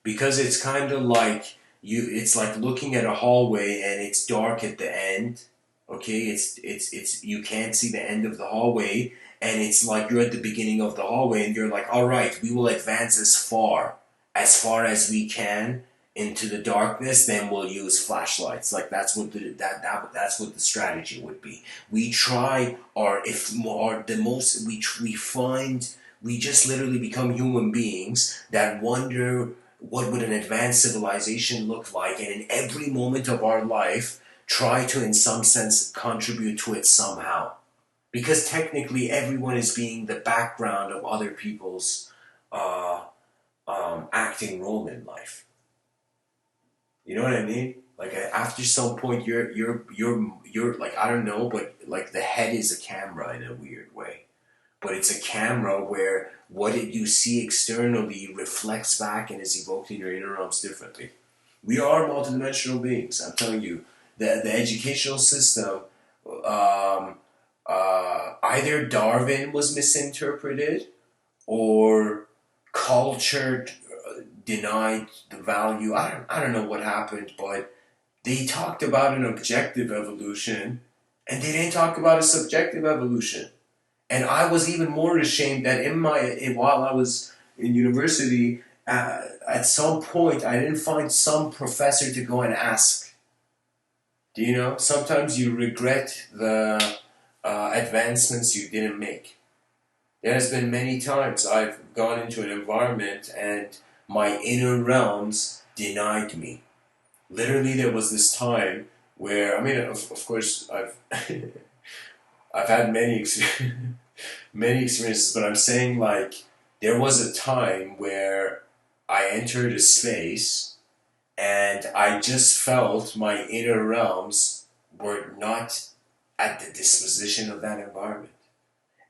Because it's kind of like it's like looking at a hallway and it's dark at the end. Okay, it's you can't see the end of the hallway, and it's like you're at the beginning of the hallway and you're like, all right, we will advance as far as we can into the darkness, then we'll use flashlights. Like that's what that's what the strategy would be. We try we just literally become human beings that wonder what would an advanced civilization look like, and in every moment of our life try to, in some sense, contribute to it somehow. Because technically, everyone is being the background of other people's acting role in life. You know what I mean? Like after some point, you're like, I don't know, but like the head is a camera in a weird way. But it's a camera where what you see externally reflects back and is evoked in your inner realms differently. We are multidimensional beings. I'm telling you, the educational system, either Darwin was misinterpreted or culture denied the value. I don't know what happened, but they talked about an objective evolution and they didn't talk about a subjective evolution. And I was even more ashamed that while I was in university, at some point I didn't find some professor to go and ask. Do you know? Sometimes you regret the advancements you didn't make. There has been many times I've gone into an environment and my inner realms denied me. Literally, there was this time where, I mean, of course, I've had many experiences, but I'm saying like there was a time where I entered a space and I just felt my inner realms were not at the disposition of that environment.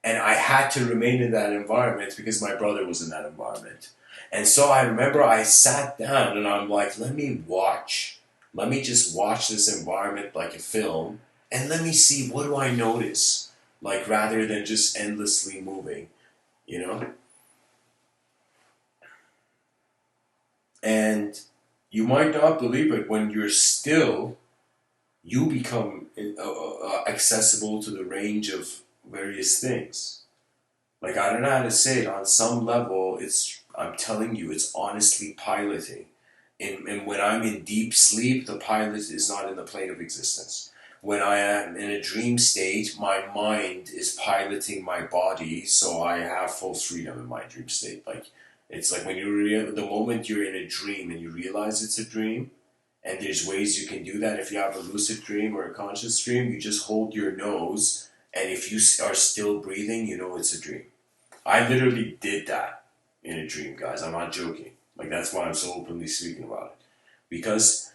And I had to remain in that environment because my brother was in that environment. And so I remember I sat down and I'm like, let me watch. Let me just watch this environment like a film and let me see what do I notice. Like rather than just endlessly moving, you know? And you might not believe it when you're still, you become accessible to the range of various things. Like, I don't know how to say it. On some level, I'm telling you, it's honestly piloting. And when I'm in deep sleep, the pilot is not in the plane of existence. When I am in a dream state, my mind is piloting my body, so I have full freedom in my dream state. Like, it's like when the moment you're in a dream and you realize it's a dream, and there's ways you can do that. If you have a lucid dream or a conscious dream, you just hold your nose, and if you are still breathing, you know it's a dream. I literally did that in a dream, guys. I'm not joking. Like, that's why I'm so openly speaking about it. Because,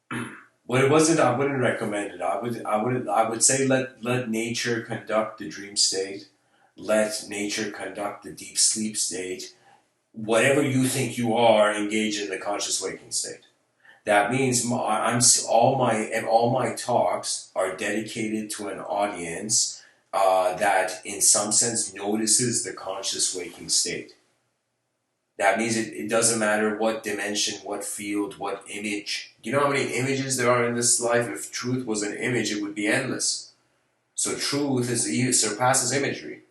but it wasn't, I wouldn't recommend it. I would say let nature conduct the dream state. Let nature conduct the deep sleep state. Whatever you think you are, engage in the conscious waking state. That means all my talks are dedicated to an audience that, in some sense, notices the conscious waking state. That means it doesn't matter what dimension, what field, what image. Do you know how many images there are in this life? If truth was an image, it would be endless. So truth surpasses imagery.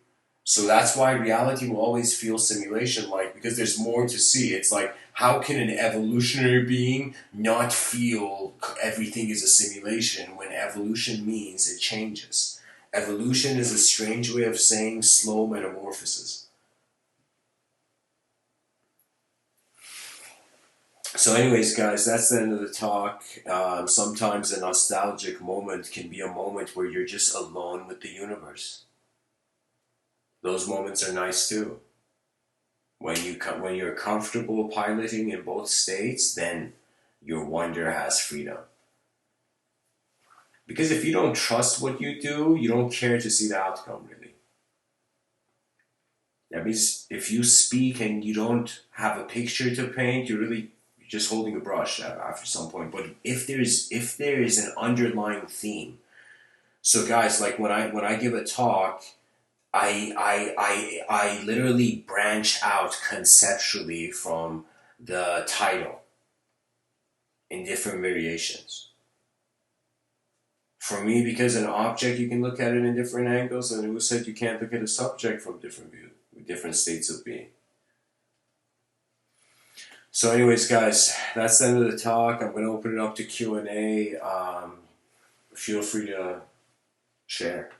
So that's why reality will always feel simulation-like, because there's more to see. It's like, how can an evolutionary being not feel everything is a simulation when evolution means it changes? Evolution is a strange way of saying slow metamorphosis. So anyways, guys, that's the end of the talk. Sometimes a nostalgic moment can be a moment where you're just alone with the universe. Those moments are nice too. When you're comfortable piloting in both states, then your wonder has freedom. Because if you don't trust what you do, you don't care to see the outcome, really. That means if you speak and you don't have a picture to paint, you're just holding a brush after some point. But if there is an underlying theme, so guys, like when I give a talk, I literally branch out conceptually from the title in different variations. For me, because an object, you can look at it in different angles, and it was said you can't look at a subject from different states of being. So anyways, guys, that's the end of the talk. I'm going to open it up to Q&A. Feel free to share.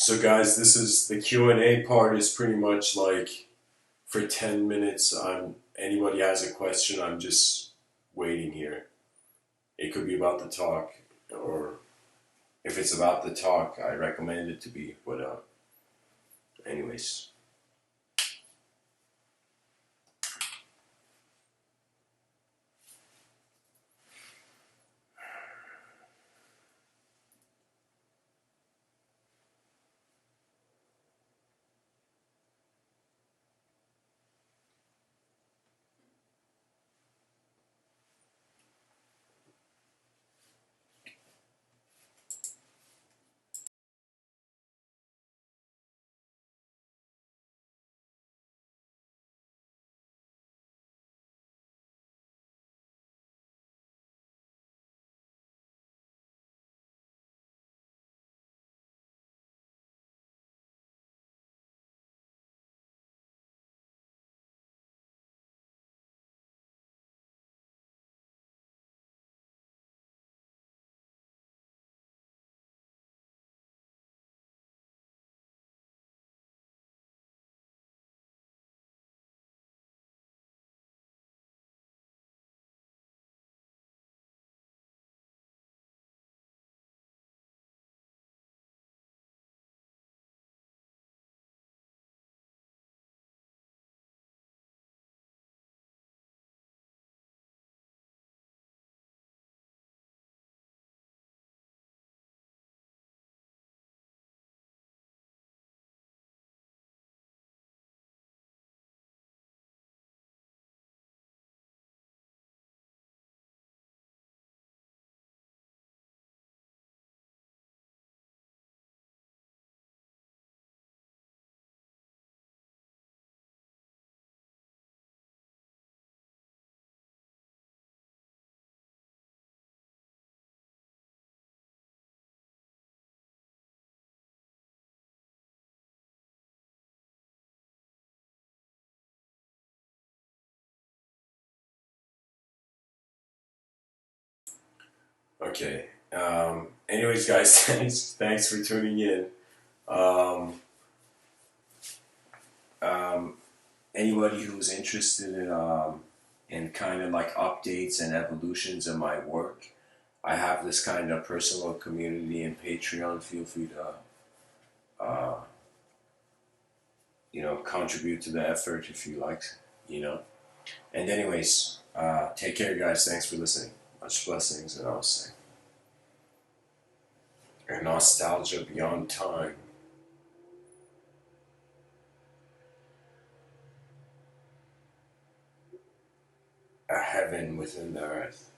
So guys, this is the Q&A part is pretty much like for 10 minutes. Anybody has a question, I'm just waiting here. It could be about the talk, or if it's about the talk, I recommend it to be, but anyways. Okay. Anyways, guys, thanks for tuning in. Um, um, Anybody who's interested in kind of like updates and evolutions of my work, I have this kind of personal community in Patreon. Feel free to contribute to the effort if you like, you know. And anyways, take care, guys. Thanks for listening. Much blessings, and I'll say, a nostalgia beyond time. A heaven within the earth.